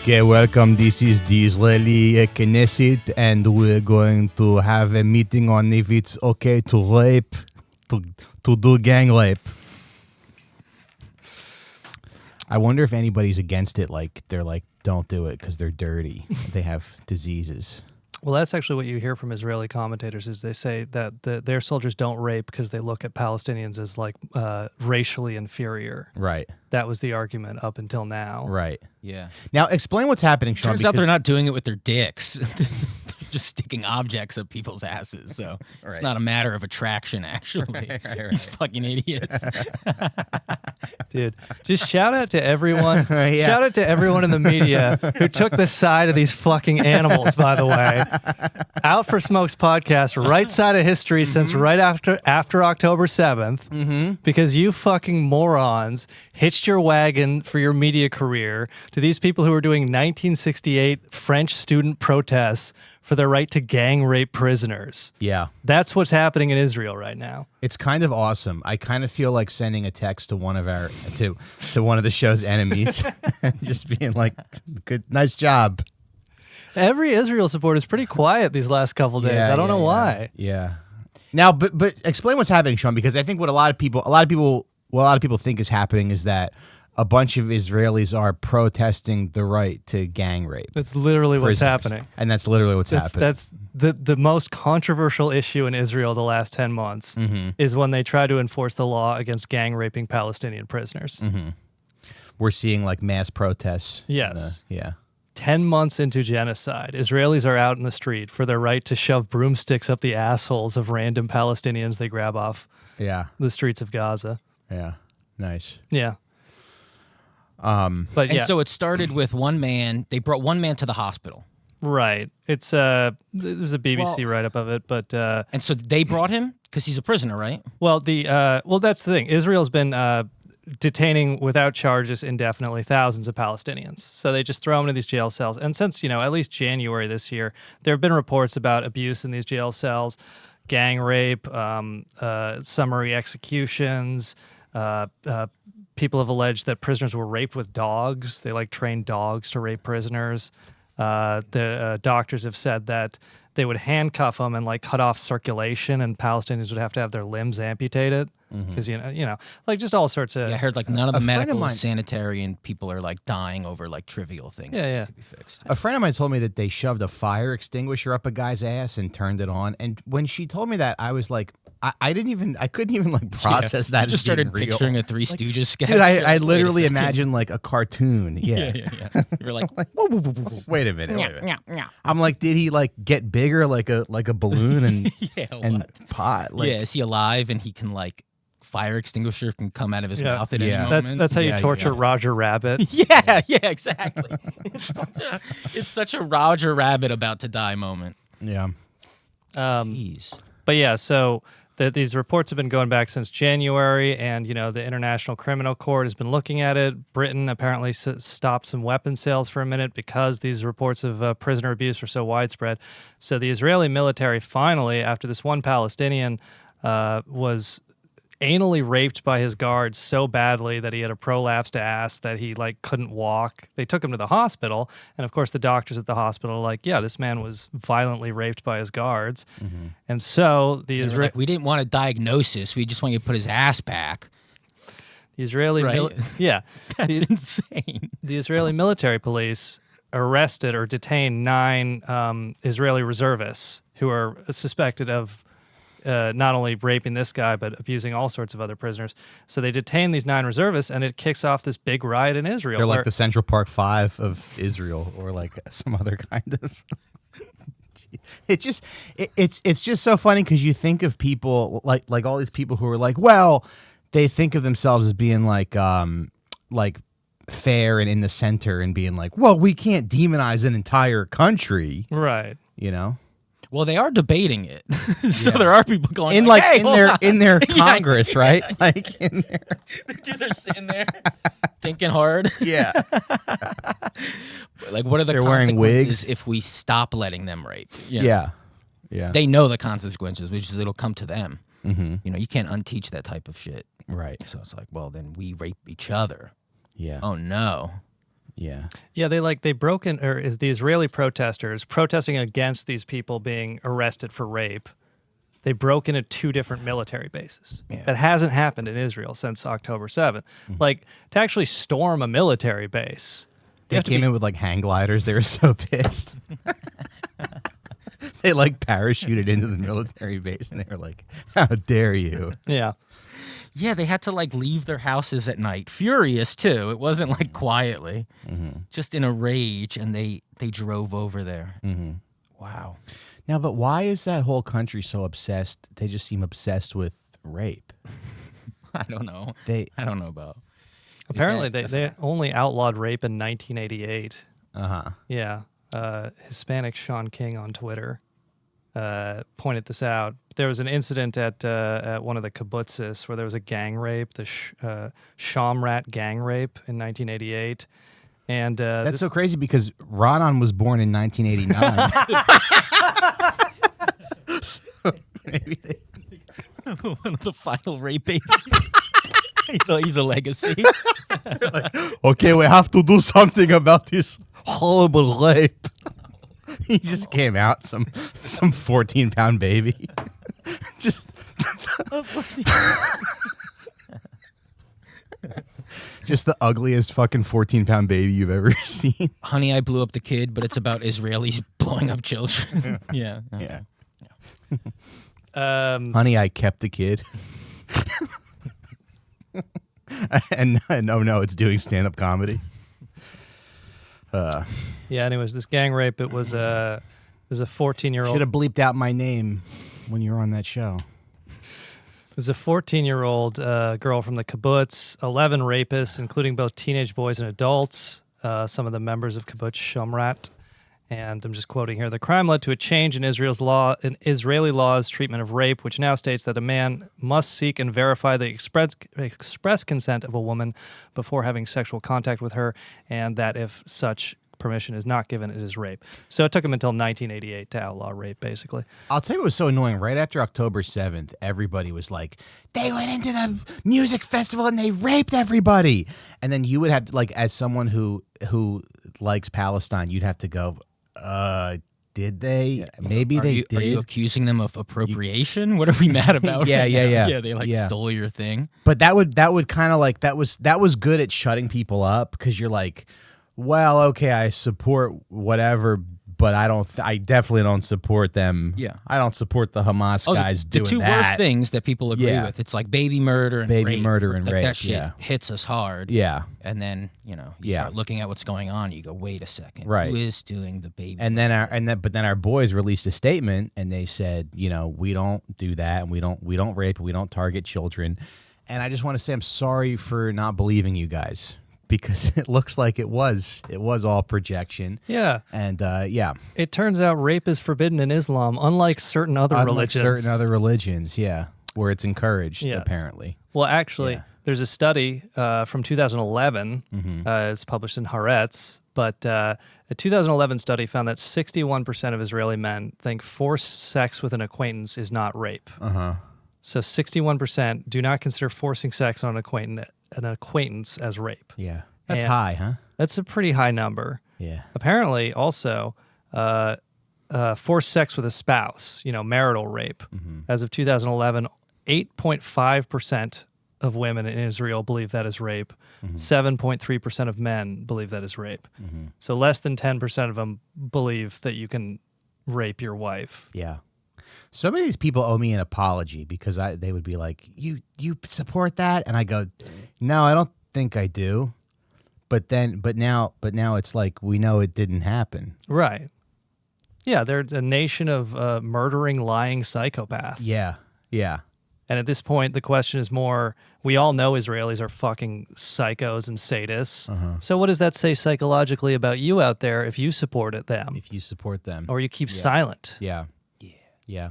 Okay, welcome. This is the Israeli Knesset, and we're going to have a meeting on if it's okay to rape, to do gang rape. I wonder if anybody's against it. Like they're like, don't do it because they're dirty. They have diseases. Well, that's actually what you hear from Israeli commentators is they say that their soldiers don't rape because they look at Palestinians as like racially inferior. Right. That was the argument up until now. Right. Yeah. Now, explain what's happening, Sean. Turns out they're not doing it with their dicks. They're just sticking objects up people's asses. So it's not a matter of attraction, actually. Right. These fucking idiots. Dude, just shout out to everyone. Yeah. Shout out to everyone in the media who took the side of these fucking animals, by the way. Out for Smokes podcast, right side of history since right after October 7th, because you fucking morons hitched your wagon for your media career to these people who were doing 1968 French student protests for their right to gang rape prisoners. Yeah. That's what's happening in Israel right now. It's kind of awesome. I kind of feel like sending a text to one of our to one of the show's enemies, just being like, "Good, nice job." Every Israel supporter is pretty quiet these last couple days. I don't know why. Yeah. Now, but explain what's happening, Sean, because I think what a lot of people think is happening is that a bunch of Israelis are protesting the right to gang rape. That's literally what's prisoners. happening. And that's literally what's happening. That's the most controversial issue in Israel the last 10 months is when they try to enforce the law against gang raping Palestinian prisoners. We're seeing like mass protests. Yes. Yeah. 10 months into genocide, Israelis are out in the street for their right to shove broomsticks up the assholes of random Palestinians they grab off the streets of Gaza. Yeah. Nice. Yeah. But so it started with one man. They brought one man to the hospital. Right. It's there's a BBC write-up of it, but And so they brought him because he's a prisoner, right? well, that's the thing. Israel's been detaining without charges indefinitely thousands of Palestinians. So they just throw them into these jail cells. And since, at least January this year, there have been reports about abuse in these jail cells, gang rape, summary executions. People have alleged that prisoners were raped with dogs. They trained dogs to rape prisoners. The doctors have said that they would handcuff them and cut off circulation, and Palestinians would have to have their limbs amputated because just all sorts of. Yeah, I heard none of the medical sanitarian people are dying over trivial things. Yeah. To be fixed. A friend of mine told me that they shoved a fire extinguisher up a guy's ass and turned it on. And when she told me that, I was like, I couldn't even process that. I just started picturing a Three Stooges sketch. Dude, I literally imagined a cartoon. Yeah. You're like, wait a minute. I'm like, did he get bigger like a balloon and pot? Is he alive and he can fire extinguisher can come out of his mouth at any moment? That's how you torture Roger Rabbit. Yeah, exactly. It's such a Roger Rabbit about to die moment. Yeah. Jeez. But yeah, so these reports have been going back since January, and the International Criminal Court has been looking at it. Britain apparently stopped some weapons sales for a minute because these reports of prisoner abuse are so widespread. So the Israeli military finally, after this one Palestinian was anally raped by his guards so badly that he had a prolapsed ass that he couldn't walk. They took him to the hospital, and of course the doctors at the hospital are like, yeah, this man was violently raped by his guards. And so the we didn't want a diagnosis, we just want you to put his ass back. The Israeli That's insane. The Israeli military police arrested or detained 9 Israeli reservists who are suspected of not only raping this guy, but abusing all sorts of other prisoners. So they detain these 9 reservists, and it kicks off this big riot in Israel. They're like the Central Park 5 of Israel, or some other kind of. It's just so funny because you think of people like all these people who are they think of themselves as being fair and in the center and being we can't demonize an entire country, right? Well, they are debating it, so there are people going in their Congress, right? In there, dude, they're sitting there thinking hard. Yeah. What are the consequences if we stop letting them rape? Yeah. They know the consequences, which is it'll come to them. You can't unteach that type of shit, right? So it's well, then we rape each other. Yeah. Oh no. Yeah. Yeah, they broke in, or is the Israeli protesters protesting against these people being arrested for rape. They broke into 2 different military bases. Yeah. That hasn't happened in Israel since October 7th. Like, to actually storm a military base. They came in with like hang gliders. They were so pissed. They like parachuted into the military base and they were like, how dare you? Yeah. Yeah, they had to like leave their houses at night, furious too. It wasn't like quietly, just in a rage, and they drove over there. Wow. Now, but why is that whole country so obsessed? They just seem obsessed with rape. I don't know. I don't know about. Apparently, they only outlawed rape in 1988. Yeah. Hispanic Sean King on Twitter pointed this out. There was an incident at one of the kibbutzes where there was a gang rape, the Shamrat gang rape in 1988. And that's so crazy because Ronan was born in 1989. So maybe One of the final rape babies. He's a legacy. like, okay, we have to do something about this horrible rape. He just came out, some 14-pound baby. Just the ugliest fucking 14-pound baby you've ever seen. Honey, I Blew Up the Kid, but it's about Israelis blowing up children. Yeah. Honey, I Kept the Kid. and oh no, it's doing stand-up comedy. Yeah. Anyways, this gang rape. It was a 14-year-old. Should have bleeped out my name when you were on that show. There's a 14-year-old girl from the kibbutz, 11 rapists, including both teenage boys and adults, some of the members of kibbutz Shamrat. And I'm just quoting here. The crime led to a change in Israeli law's treatment of rape, which now states that a man must seek and verify the express consent of a woman before having sexual contact with her, and that if such permission is not given, it is rape. So it took him until 1988 to outlaw rape, basically. I'll tell you what was so annoying. Right after October 7th, everybody was like, they went into the music festival and they raped everybody. And then you would have to, like, as someone who likes Palestine, you'd have to go, did they? Yeah. Maybe they did. Are you accusing them of appropriation? What are we mad about? Yeah. Yeah, they stole your thing. But that would kind of like, that was good at shutting people up, because you're like, well, okay, I support whatever, but I definitely don't support them. Yeah. I don't support the Hamas guys doing that. The two worst things that people agree with. It's like baby murder and rape. That shit hits us hard. Yeah. And then, you start looking at what's going on, you go, wait a second. Right. Who is doing the baby and murder? Then our boys released a statement and they said, we don't do that, and we don't rape, and we don't target children. And I just want to say I'm sorry for not believing you guys, because it looks like it was all projection. Yeah. And It turns out rape is forbidden in Islam, unlike certain other religions. Yeah, where it's encouraged, apparently. Well, actually, there's a study from 2011. It's published in Haaretz, but a 2011 study found that 61% of Israeli men think forced sex with an acquaintance is not rape. So 61% do not consider forcing sex on an acquaintance as rape. Yeah. That's high, huh? That's a pretty high number. Yeah. Apparently, also, forced sex with a spouse, marital rape. As of 2011, 8.5% of women in Israel believe that is rape. 7.3% of men believe that is rape. So less than 10% of them believe that you can rape your wife. Yeah. So many of these people owe me an apology, because they would be like, you support that? And I go, no, I don't think I do. But now it's like, we know it didn't happen. Right. Yeah, there's a nation of murdering, lying psychopaths. Yeah. Yeah. And at this point, the question is more, we all know Israelis are fucking psychos and sadists. So what does that say psychologically about you out there if you support them? If you support them. Or you keep silent. Yeah. Yeah.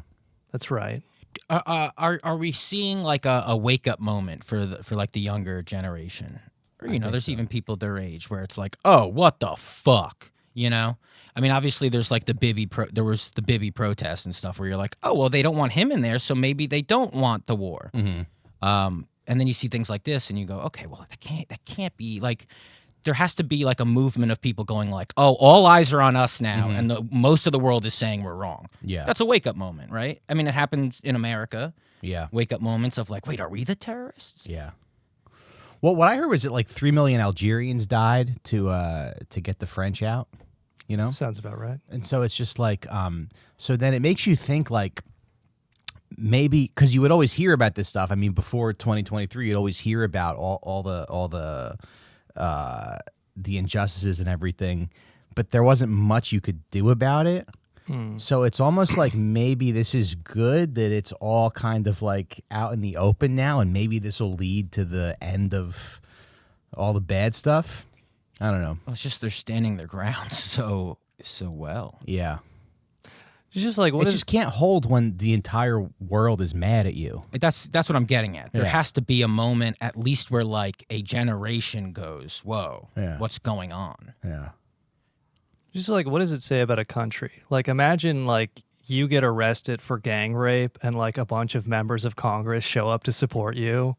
That's right. Are we seeing like a wake up moment for like the younger generation? Or there's even people their age where it's like, oh, what the fuck, I mean, obviously there's like there was the Bibi protests and stuff where you're like, oh, well, they don't want him in there, so maybe they don't want the war. And then you see things like this and you go, okay, well, that can't be like, there has to be like a movement of people going like, oh, all eyes are on us now, and most of the world is saying we're wrong. Yeah. That's a wake-up moment, right? I mean, it happens in America. Yeah. Wake-up moments of like, wait, are we the terrorists? Yeah. Well, what I heard was that like 3 million Algerians died to get the French out, you know? Sounds about right. And so it's just like, so then it makes you think like maybe, because you would always hear about this stuff. I mean, before 2023, you'd always hear about all the injustices and everything, but there wasn't much you could do about it. So it's almost like maybe this is good that it's all kind of like out in the open now, and maybe this will lead to the end of all the bad stuff. I don't know. Well, it's just they're standing their ground so well. Yeah. It's just like, It just can't hold when the entire world is mad at you. That's what I'm getting at. There Yeah. has to be a moment at least where like a generation goes, whoa, what's going on? Yeah. Just like, what does it say about a country? Like, imagine like you get arrested for gang rape and like a bunch of members of Congress show up to support you.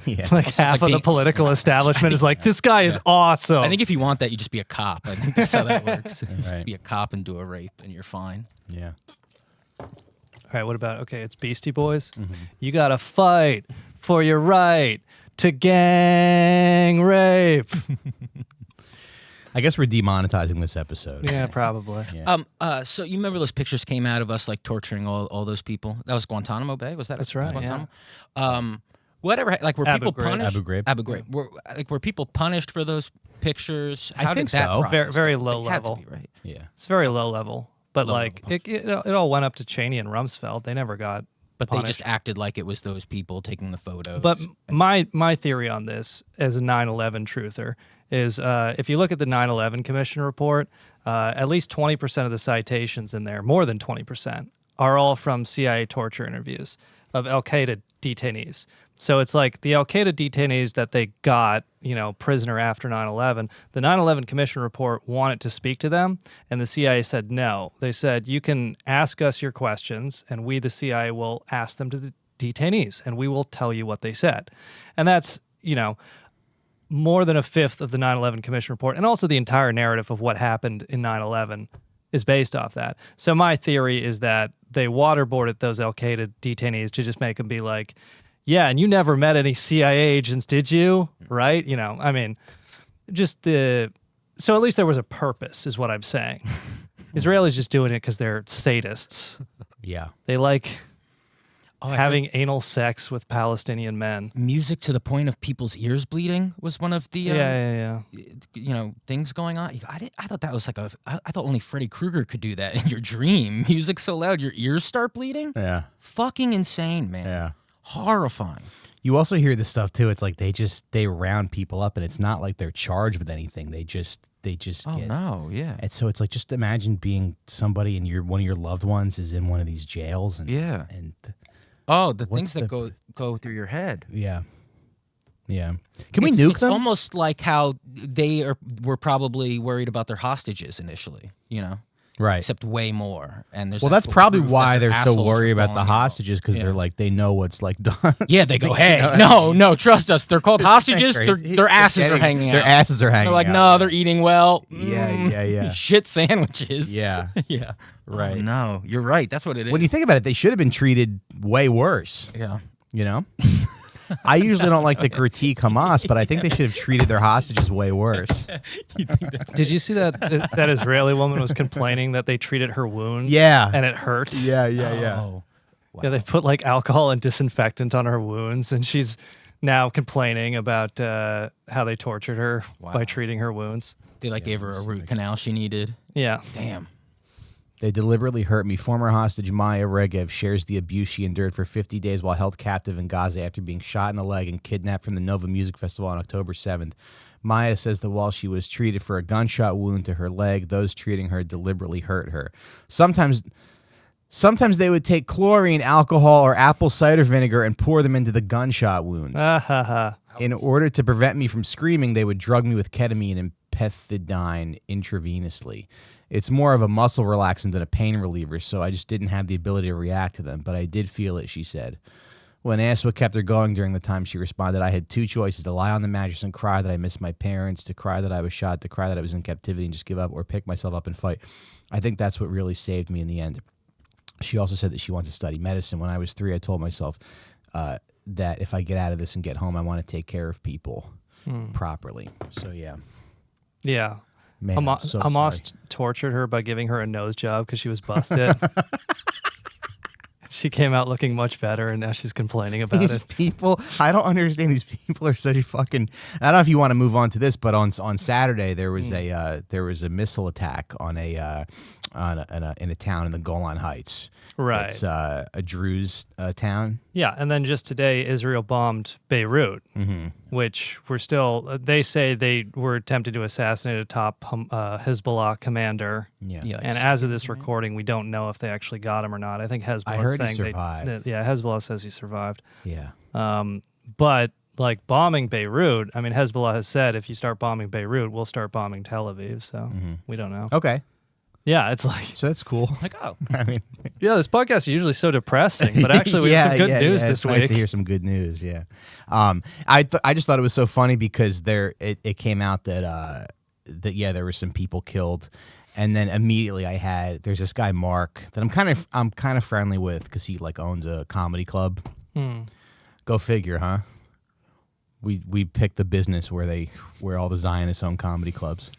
Yeah. Like half of the political establishment is like, this guy is awesome. I think if you want that, you just be a cop. I think that's how that works. You Right. just be a cop and do a rape, and you're fine. Yeah. All right, what about, okay, it's Beastie Boys. You got to fight for your right to gang rape. I guess we're demonetizing this episode. Yeah, probably. Yeah. So you remember those pictures came out of us like torturing all those people? That was Guantanamo Bay, was that? That's right, Guantanamo? Whatever, like were Abu people Ghraib. punished? Abu Ghraib. Were people punished for those pictures? I think did that so. process Very go? low It had to level. be, right? Yeah. It's very low level. But Low like, level. it all went up to Cheney and Rumsfeld. They never got But punished. they just acted like it was those people taking the photos. But my theory on this as a 9/11 truther is if you look at the 9/11 Commission report, at least 20% of the citations in there, more than 20%, are all from CIA torture interviews of Al-Qaeda detainees. So it's like the Al-Qaeda detainees that they got, prisoner after 9/11, the 9/11 Commission report wanted to speak to them, and the CIA said no. They said, you can ask us your questions, and we, the CIA, will ask them to the detainees, and we will tell you what they said. And that's, more than a fifth of the 9/11 Commission report, and also the entire narrative of what happened in 9/11 is based off that. So my theory is that they waterboarded those Al-Qaeda detainees to just make them be like, yeah, and you never met any CIA agents, did you? Right? So at least there was a purpose, is what I'm saying. Israelis just doing it because they're sadists. Yeah. They like I having anal sex with Palestinian men. music to the point of people's ears bleeding was one of the Yeah. things going on. I thought that was like I thought only Freddy Krueger could do that in your dream. Music so loud your ears start bleeding. Yeah. Fucking insane, man. Yeah. Horrifying. You also hear this stuff too. It's like they round people up, and it's not like they're charged with anything. They just Oh get. no, yeah. And so it's like, just imagine being somebody and one of your loved ones is in one of these jails, and Yeah. and Oh, the What's things that the- go through your head. yeah. Can we nuke it's them? almost like how they were probably worried about their hostages initially, Right. except way more. And there's Well, that's actual probably proof why that their they're so assholes worried are about the falling out. hostages, because Yeah. they're like, they know what's like done. Yeah, they go, hey, know, no, trust us. They're called hostages. Crazy. Their asses They're are hanging out. Their asses are hanging They're like, out. no, they're eating well. Yeah. Shit sandwiches. Yeah. Yeah. Right. Oh, no, you're right. That's what it is. When you think about it, they should have been treated way worse. yeah. I usually don't like to critique Hamas, but I think they should have treated their hostages way worse. Did you see that Israeli woman was complaining that they treated her wounds? Yeah. And it hurt? Yeah. Oh. Wow. Yeah, they put like alcohol and disinfectant on her wounds, and she's now complaining about how they tortured her by treating her wounds. They gave her a root canal she needed. Yeah. Damn. They deliberately hurt me. Former hostage Maya Regev shares the abuse she endured for 50 days while held captive in Gaza after being shot in the leg and kidnapped from the Nova Music Festival on October 7th. Maya says that while she was treated for a gunshot wound to her leg, those treating her deliberately hurt her. Sometimes they would take chlorine, alcohol, or apple cider vinegar and pour them into the gunshot wounds. In order to prevent me from screaming, they would drug me with ketamine and pethidine intravenously. It's more of a muscle relaxant than a pain reliever, so I just didn't have the ability to react to them, but I did feel it, she said. When asked what kept her going during the time, she responded, I had two choices: to lie on the mattress and cry that I missed my parents, to cry that I was shot, to cry that I was in captivity and just give up, or pick myself up and fight. I think that's what really saved me in the end. She also said that she wants to study medicine. When I was 3, I told myself that if I get out of this and get home, I want to take care of people properly. So, yeah. Yeah. Man, I'm so Hamas sorry. tortured her by giving her a nose job because she was busted. She came out looking much better, and now she's complaining about These it. people, I don't understand. These people are such fucking. I don't know if you want to move on to this, but on Saturday there was a missile attack on in a town in the Golan Heights. Right. It's a Druze town. Yeah, and then just today, Israel bombed Beirut, which we're still. They say they were attempting to assassinate a top Hezbollah commander. Yeah. And as of this recording, we don't know if they actually got him or not. I think Hezbollah. I heard he saying survived. Hezbollah says he survived. Yeah. But like bombing Beirut, I mean, Hezbollah has said if you start bombing Beirut, we'll start bombing Tel Aviv. So we don't know. Okay. Yeah, it's like So that's cool. Like, oh, I mean, yeah, this podcast is usually so depressing, but actually we have some good news this it's week. Nice to hear some good news. Yeah. I just thought it was so funny because it came out that there were some people killed. And then immediately there's this guy Mark that I'm kind of friendly with because he like owns a comedy club. Go figure, huh? We picked the business where all the Zionists own comedy clubs.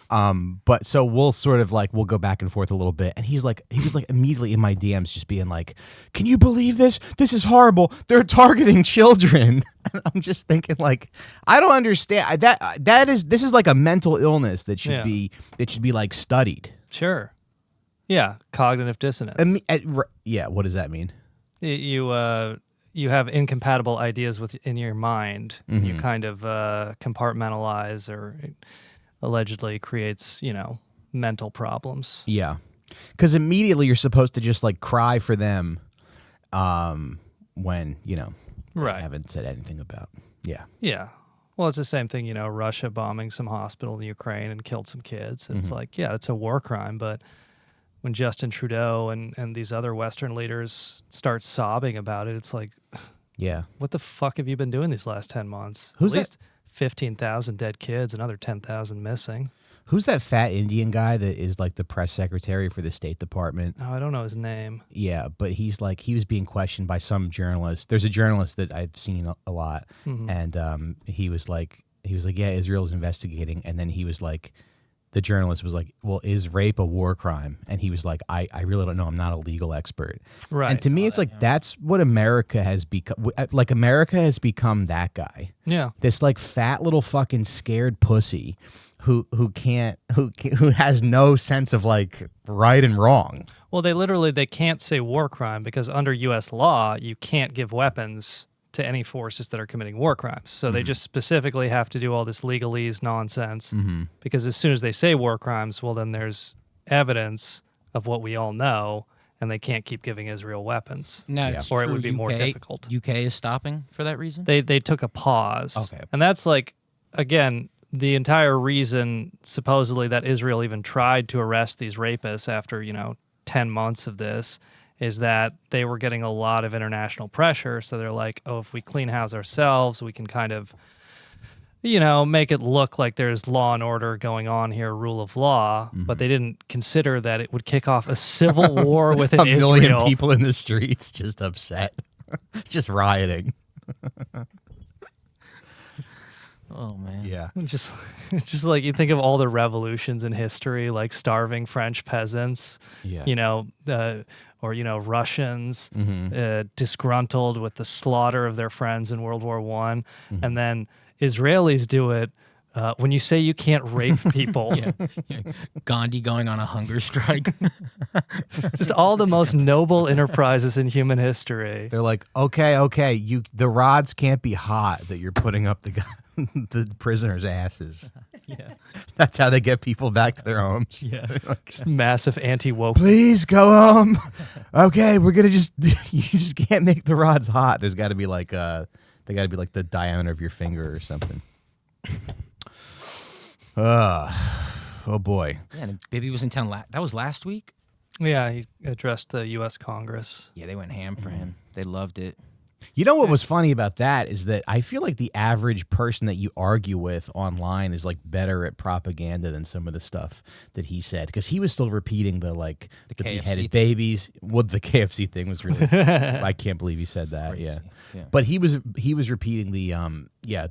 But so we'll sort of like we'll go back and forth a little bit, and he was like immediately in my DMs just being like, "Can you believe this? This is horrible. They're targeting children." And I'm just thinking like, I don't understand this is like a mental illness that should be like studied. Sure. Yeah, cognitive dissonance. Yeah, what does that mean? You have incompatible ideas in your mind. You kind of compartmentalize, or it allegedly creates, mental problems. Yeah, because immediately you're supposed to just like cry for them, when Right. I haven't said anything about. Yeah. Yeah. Well, it's the same thing, Russia bombing some hospital in Ukraine and killed some kids. It's like, yeah, it's a war crime, but when Justin Trudeau and these other Western leaders start sobbing about it, it's like, Yeah. what the fuck have you been doing these last 10 months? Who's At least 15,000 dead kids, another 10,000 missing. Who's that fat Indian guy that is like the press secretary for the State Department? Oh, I don't know his name. Yeah, but he was being questioned by some journalist. There's a journalist that I've seen a lot, and he was like, yeah, Israel's investigating, and then he was like, the journalist was like, well, is rape a war crime? And he was like, I really don't know. I'm not a legal expert. Right. And to me, it's like that's what America has become. Like America has become that guy. Yeah. This like fat little fucking scared pussy who has no sense of like right and wrong. Well, they can't say war crime because under U.S. law, you can't give weapons to any forces that are committing war crimes. So they just specifically have to do all this legalese nonsense because as soon as they say war crimes, well, then there's evidence of what we all know, and they can't keep giving Israel weapons. no, Yeah. it's Or it true. would be more difficult. UK is stopping for that reason. They took a pause. Okay. And that's like, again, the entire reason supposedly that Israel even tried to arrest these rapists after, 10 months of this is that they were getting a lot of international pressure. So they're like, oh, if we clean house ourselves, we can kind of, make it look like there's law and order going on here, rule of law. But they didn't consider that it would kick off a civil war within A million Israel. people in the streets just upset, just rioting. Oh man. Yeah. Just like you think of all the revolutions in history, like starving French peasants, Yeah. or Russians disgruntled with the slaughter of their friends in World War I, and then Israelis do it. When you say you can't rape people, Yeah. Gandhi going on a hunger strike. just all the most noble enterprises in human history. They're like, okay, the rods can't be hot that you're putting up the prisoners' asses. Yeah, That's how they get people back to their homes. yeah, just massive anti-woke. Please go home. Okay, we're gonna you just can't make the rods hot. There's got to be like they got to be like the diameter of your finger or something. Oh boy. Yeah, and Bibi was in town. That was last week. Yeah, he addressed the U.S. Congress. Yeah, they went ham for him. They loved it. You know what was funny about that is that I feel like the average person that you argue with online is like better at propaganda than some of the stuff that he said, because he was still repeating the beheaded babies. Well, the KFC thing was really I can't believe he said that. Crazy. Yeah, but he was repeating the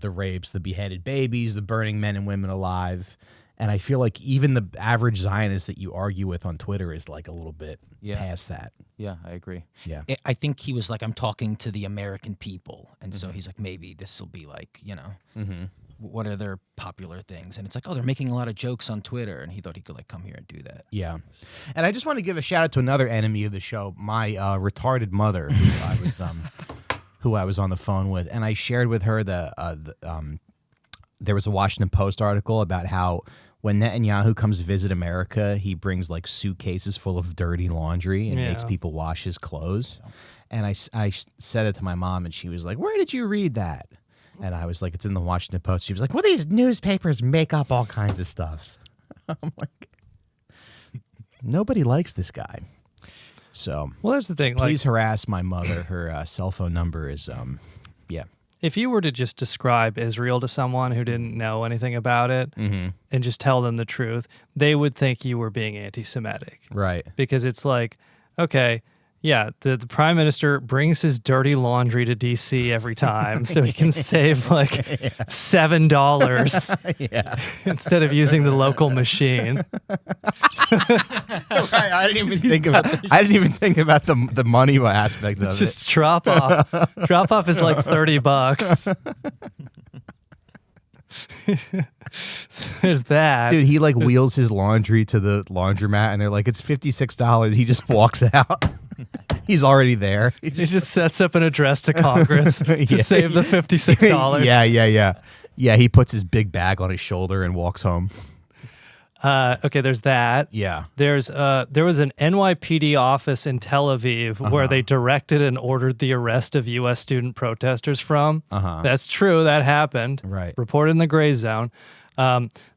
rapes, the beheaded babies, the burning men and women alive. And I feel like even the average Zionist that you argue with on Twitter is like a little bit past that. Yeah, I agree. Yeah. I think he was like, I'm talking to the American people. And so he's like, maybe this will be like, what are their popular things? And it's like, oh, they're making a lot of jokes on Twitter. And he thought he could like come here and do that. Yeah. And I just want to give a shout out to another enemy of the show, my retarded mother, who I was on the phone with. And I shared with her there was a Washington Post article about how when Netanyahu comes to visit America, he brings like suitcases full of dirty laundry and makes people wash his clothes. And I said it to my mom, and she was like, "Where did you read that?" And I was like, "It's in the Washington Post." She was like, "Well, these newspapers make up all kinds of stuff." I'm like, nobody likes this guy. So, well, that's the thing. Please harass my mother. Her cell phone number is If you were to just describe Israel to someone who didn't know anything about it and just tell them the truth, they would think you were being anti-Semitic. Right. Because it's like, okay, yeah, the prime minister brings his dirty laundry to D.C. every time so he can save like $7 instead of using the local machine. Right, I didn't even think about the money aspect of it. Just drop off. Drop off is like $30. So there's that. Dude, he like wheels his laundry to the laundromat and they're like, it's $56. He just walks out. He's already there. He just sets up an address to Congress to save the $56. Yeah, he puts his big bag on his shoulder and walks home. Okay, there's that. Yeah. There was an NYPD office in Tel Aviv where they directed and ordered the arrest of U.S. student protesters from. That's true. That happened. Right. Reported in the gray zone.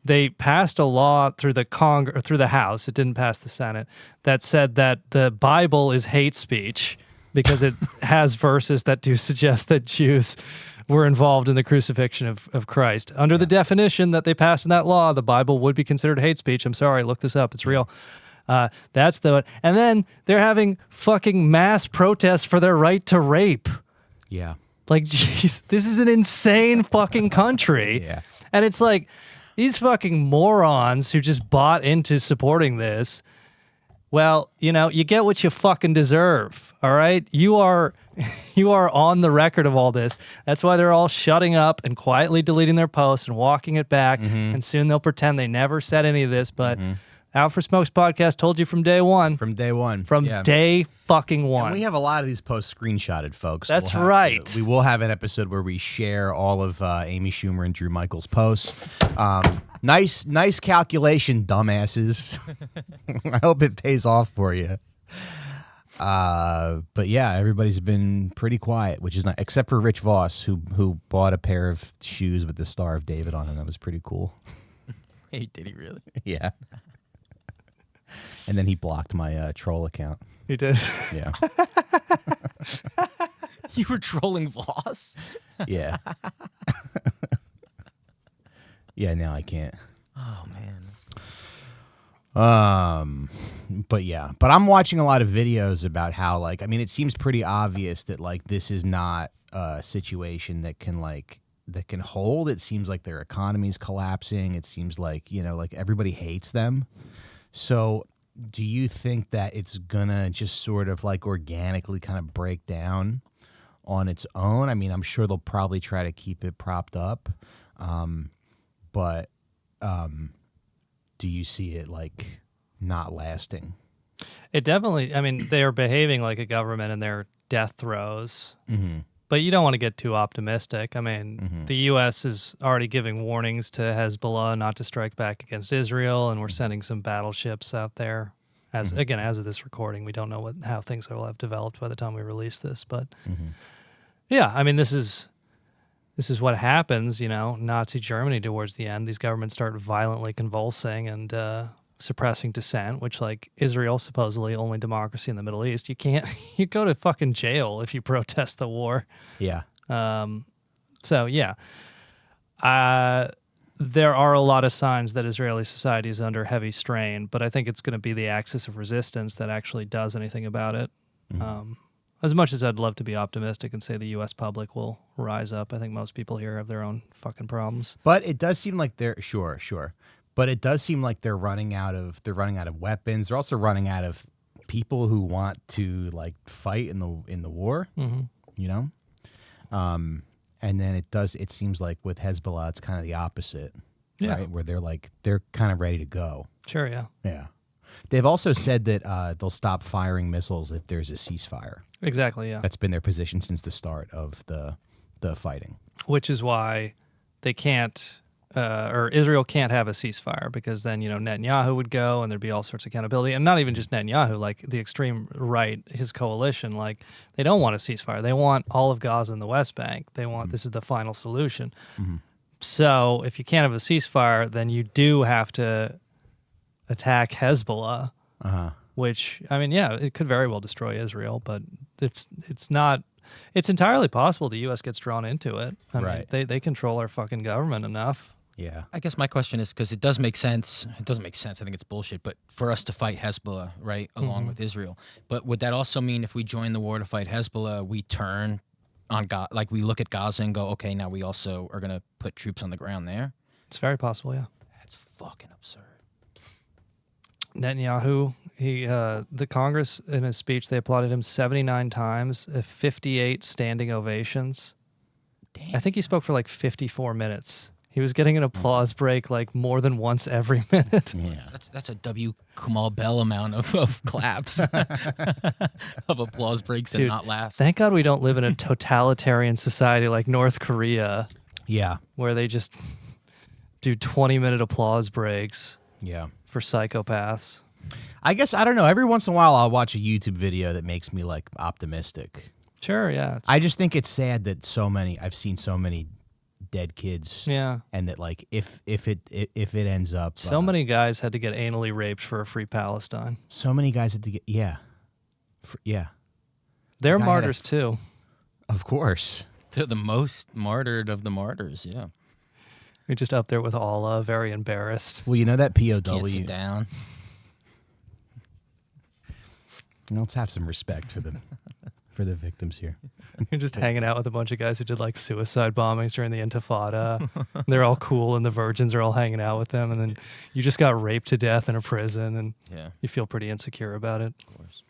They passed a law through the House. It didn't pass the Senate. That said that the Bible is hate speech because it has verses that do suggest that Jews were involved in the crucifixion of Christ. Under the definition that they passed in that law, the Bible would be considered hate speech. I'm sorry, look this up. It's real. And then they're having fucking mass protests for their right to rape. Yeah. Like, jeez, this is an insane fucking country. Yeah. And it's like, these fucking morons who just bought into supporting this, well, you get what you fucking deserve, all right? You are on the record of all this. That's why they're all shutting up and quietly deleting their posts and walking it back, and soon they'll pretend they never said any of this, but Out for Smokes podcast told you from day one. From day one. Day fucking one. And we have a lot of these posts screenshotted, folks. That's right. We will have an episode where we share all of Amy Schumer and Drew Michaels' posts. Nice calculation, dumbasses. I hope it pays off for you. But yeah, everybody's been pretty quiet, which is not, except for Rich Voss, who bought a pair of shoes with the Star of David on them. That was pretty cool. Hey, did he really? Yeah. And then he blocked my troll account. He did. Yeah. You were trolling Voss? Yeah. Yeah, now I can't. Oh, man. But yeah, but I'm watching a lot of videos about how, like, I mean, it seems pretty obvious that, like, this is not a situation that can hold. It seems like their economy's collapsing. It seems like, like everybody hates them. So do you think that it's gonna just sort of like organically kind of break down on its own? I mean, I'm sure they'll probably try to keep it propped up. But do you see it like not lasting? It definitely, I mean, they are behaving like a government in their death throes. Mm-hmm. But you don't want to get too optimistic. I mean, the U.S. is already giving warnings to Hezbollah not to strike back against Israel, and we're sending some battleships out there. As of this recording, we don't know how things will have developed by the time we release this. But yeah, I mean, this is what happens. Nazi Germany towards the end. These governments start violently convulsing, and suppressing dissent, which like Israel, supposedly only democracy in the Middle East. You can't, you go to fucking jail if you protest the war. Yeah. So yeah, there are a lot of signs that Israeli society is under heavy strain, but I think it's going to be the axis of resistance that actually does anything about it. As much as I'd love to be optimistic and say the U.S. public will rise up, I think most people here have their own fucking problems. But it does seem like they're sure. But it does seem like they're running out of weapons. They're also running out of people who want to like fight in the war. You know, and then it seems like with Hezbollah, it's kind of the opposite, right? Where they're kind of ready to go. Sure, yeah. Yeah. They've also said that they'll stop firing missiles if there's a ceasefire. Exactly, yeah. That's been their position since the start of the fighting. Which is why they can't, or Israel can't have a ceasefire, because then, you know, Netanyahu would go and there'd be all sorts of accountability. And not even just Netanyahu, like the extreme right, his coalition, like they don't want a ceasefire. They want all of Gaza and the West Bank. They want, this is the final solution. So if you can't have a ceasefire, then you do have to attack Hezbollah, which, I mean, yeah, it could very well destroy Israel, but it's not, it's entirely possible the U.S. gets drawn into it. I mean, they control our fucking government enough. Yeah. I guess my question is, because it does make sense. It doesn't make sense. I think it's bullshit. But for us to fight Hezbollah, right, along with Israel. But would that also mean if we join the war to fight Hezbollah, we turn on like we look at Gaza and go, okay, now we also are going to put troops on the ground there? It's very possible, yeah. That's fucking absurd. Netanyahu, the Congress, in his speech, they applauded him 79 times, 58 standing ovations. Damn. I think he spoke for like 54 minutes. He was getting an applause break like more than once every minute. Yeah. That's a W. Kumal Bell amount of claps, of applause breaks and Dude, not laughs. Thank God we don't live in a totalitarian society like North Korea, Yeah. where they just do 20-minute applause breaks Yeah. for psychopaths. I guess, I don't know. Every once in a while, I'll watch a YouTube video that makes me like optimistic. Sure, yeah. I just think it's sad that I've seen so many dead kids. Yeah. And that like if it ends up So many guys had to get anally raped for a free Palestine. so many guys had to get yeah. They're Guy had martyrs too. Of course. They're the most martyred of the martyrs, yeah. You're just up there with Allah, very embarrassed. Well, you know that POW. Can't sit down. Let's have some respect for them. For the victims here. You're just hanging out with a bunch of guys who did like suicide bombings during the Intifada. They're all cool and the virgins are all hanging out with them, and then you just got raped to death in a prison, and you feel pretty insecure about it. Of course.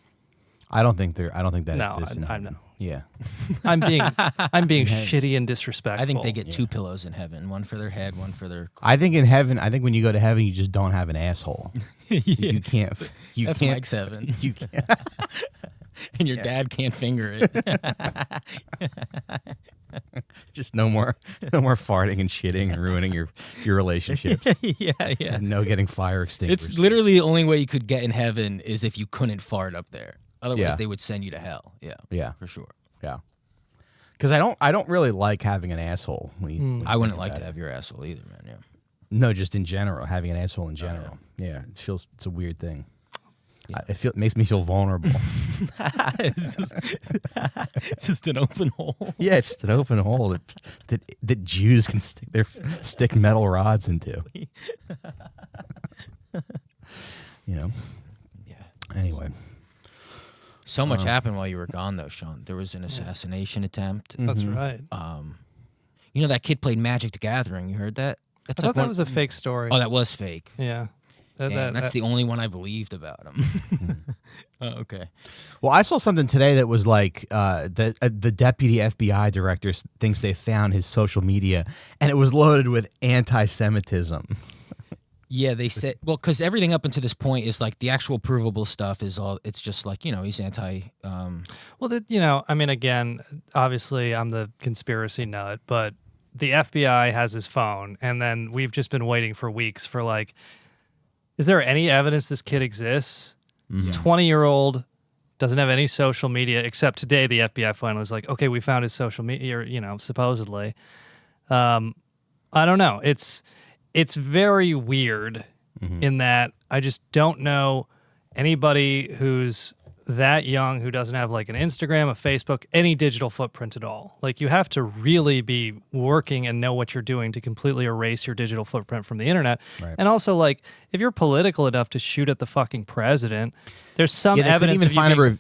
I don't think that No, exists. I know. Yeah. I'm being shitty and disrespectful. I think they get two pillows in heaven, one for their head, one for their... I think in heaven, when you go to heaven, you just don't have an asshole. You can't. That's can't, Mike's heaven. You can't. And your dad can't finger it. Just no more farting and shitting and ruining your relationships. Yeah. And no getting fire extinguishers. It's literally the only way you could get in heaven is if you couldn't fart up there. Otherwise, they would send you to hell. Yeah, for sure. Yeah. Because I don't really like having an asshole. I wouldn't like to have your asshole either, man. Yeah. No, just in general, having an asshole in general. Yeah, it's a weird thing. Yeah. It makes me feel vulnerable. It's just an open hole. Yeah, it's an open hole that Jews can stick metal rods into. You know. Yeah. Anyway. So much happened while you were gone, though, Sean. There was an assassination attempt. That's right. You know that kid played Magic the Gathering. You heard that? I thought that was a fake story. Oh, that was fake. Yeah. That's the only one I believed about him. Oh, okay. Well, I saw something today that was like the deputy FBI director thinks they found his social media, and it was loaded with anti-Semitism. Yeah, they said, well, because everything up until this point is like the actual provable stuff is all, it's just like, he's anti. Well, I mean, again, obviously I'm the conspiracy nut, but the FBI has his phone, and then we've just been waiting for weeks for like, is there any evidence this kid exists? He's a 20-year-old, doesn't have any social media, except today the FBI finally was like, okay, we found his social media, supposedly. I don't know. It's very weird in that I just don't know anybody who's that young who doesn't have like an Instagram, a Facebook, any digital footprint at all. Like you have to really be working and know what you're doing to completely erase your digital footprint from the internet. Right. And also like if you're political enough to shoot at the fucking president, there's some Yeah, they couldn't evidence even of you find a being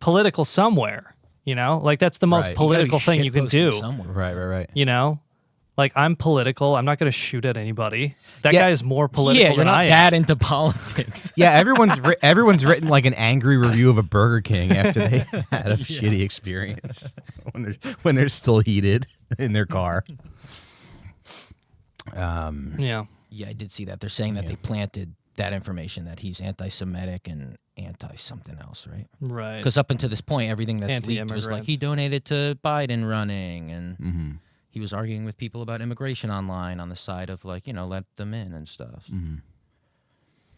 political somewhere, you know? Like that's the most Right. political thing you can do. Right. You know? Like I'm political. I'm not going to shoot at anybody. That Yeah. guy is more political Yeah, you're than not I am. that into politics. Yeah, everyone's written like an angry review of a Burger King after they had a shitty experience when they're still heated in their car. Yeah. Yeah, I did see that. They're saying that they planted that information that he's anti-Semitic and anti-something else, right? Right. Because up until this point, everything that's leaked was like Anti-immigrant. he donated to Biden running, and Mm-hmm. he was arguing with people about immigration online on the side of like, let them in and stuff. Mm-hmm.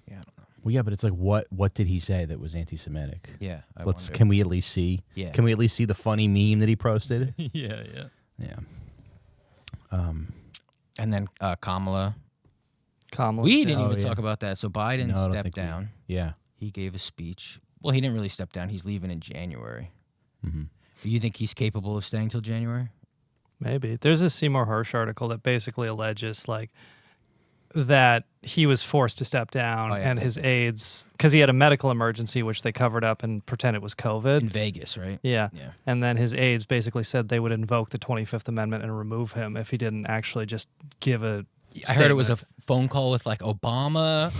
Yeah, I don't know. Well, yeah, but it's like, what did he say that was anti-Semitic? Yeah, I Let's. wonder. Can we at least see? Yeah. Can we at least see the funny meme that he posted? yeah. Yeah. And then Kamala. did. We didn't even yeah. talk about that. So Biden No, I don't stepped think we- down. Yeah. He gave a speech. Well, he didn't really step down. He's leaving in January. Mm-hmm. You think he's capable of staying till January? Maybe. There's a Seymour Hersh article that basically alleges like that he was forced to step down and his aides, because he had a medical emergency, which they covered up and pretend it was COVID. In Vegas, right? Yeah. Yeah. And then his aides basically said they would invoke the 25th Amendment and remove him if he didn't actually just give a I heard it was a statement. phone call with like Obama,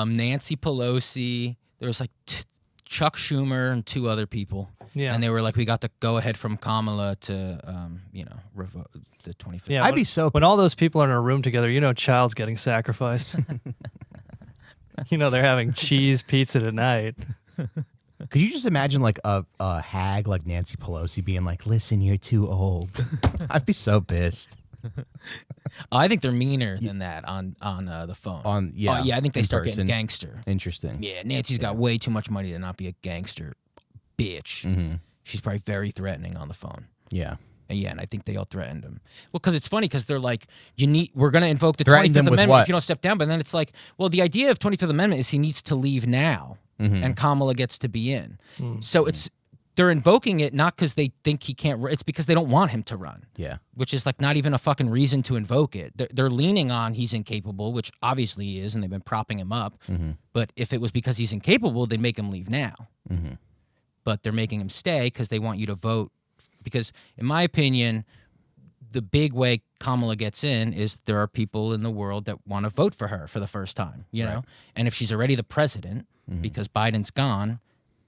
Nancy Pelosi. There was like Chuck Schumer and two other people. Yeah. And they were like, we got the go ahead from Kamala to, revoke the 25th. Yeah, I'd be so. when all those people are in a room together, you know, child's getting sacrificed. You know, they're having cheese pizza tonight. Could you just imagine like a hag like Nancy Pelosi being like, "Listen, you're too old." I'd be so pissed. I think they're meaner than that on the phone. I think they in start person. getting gangster. Interesting. Yeah, Nancy's got way too much money to not be a gangster bitch. Mm-hmm. She's probably very threatening on the phone. Yeah. And I think they all threatened him. Well, because it's funny because they're like, we're going to invoke the Threatened 25th him with Amendment what? if you don't step down. But then it's like, well, the idea of 25th Amendment is he needs to leave now, and Kamala gets to be in. So they're invoking it not because they think he can't. It's because they don't want him to run. Yeah. Which is like not even a fucking reason to invoke it. They're leaning on he's incapable, which obviously he is, and they've been propping him up. But if it was because he's incapable, they'd make him leave now. But they're making him stay because they want you to vote. Because in my opinion, the big way Kamala gets in is there are people in the world that want to vote for her for the first time, you know? And if she's already the president, because Biden's gone,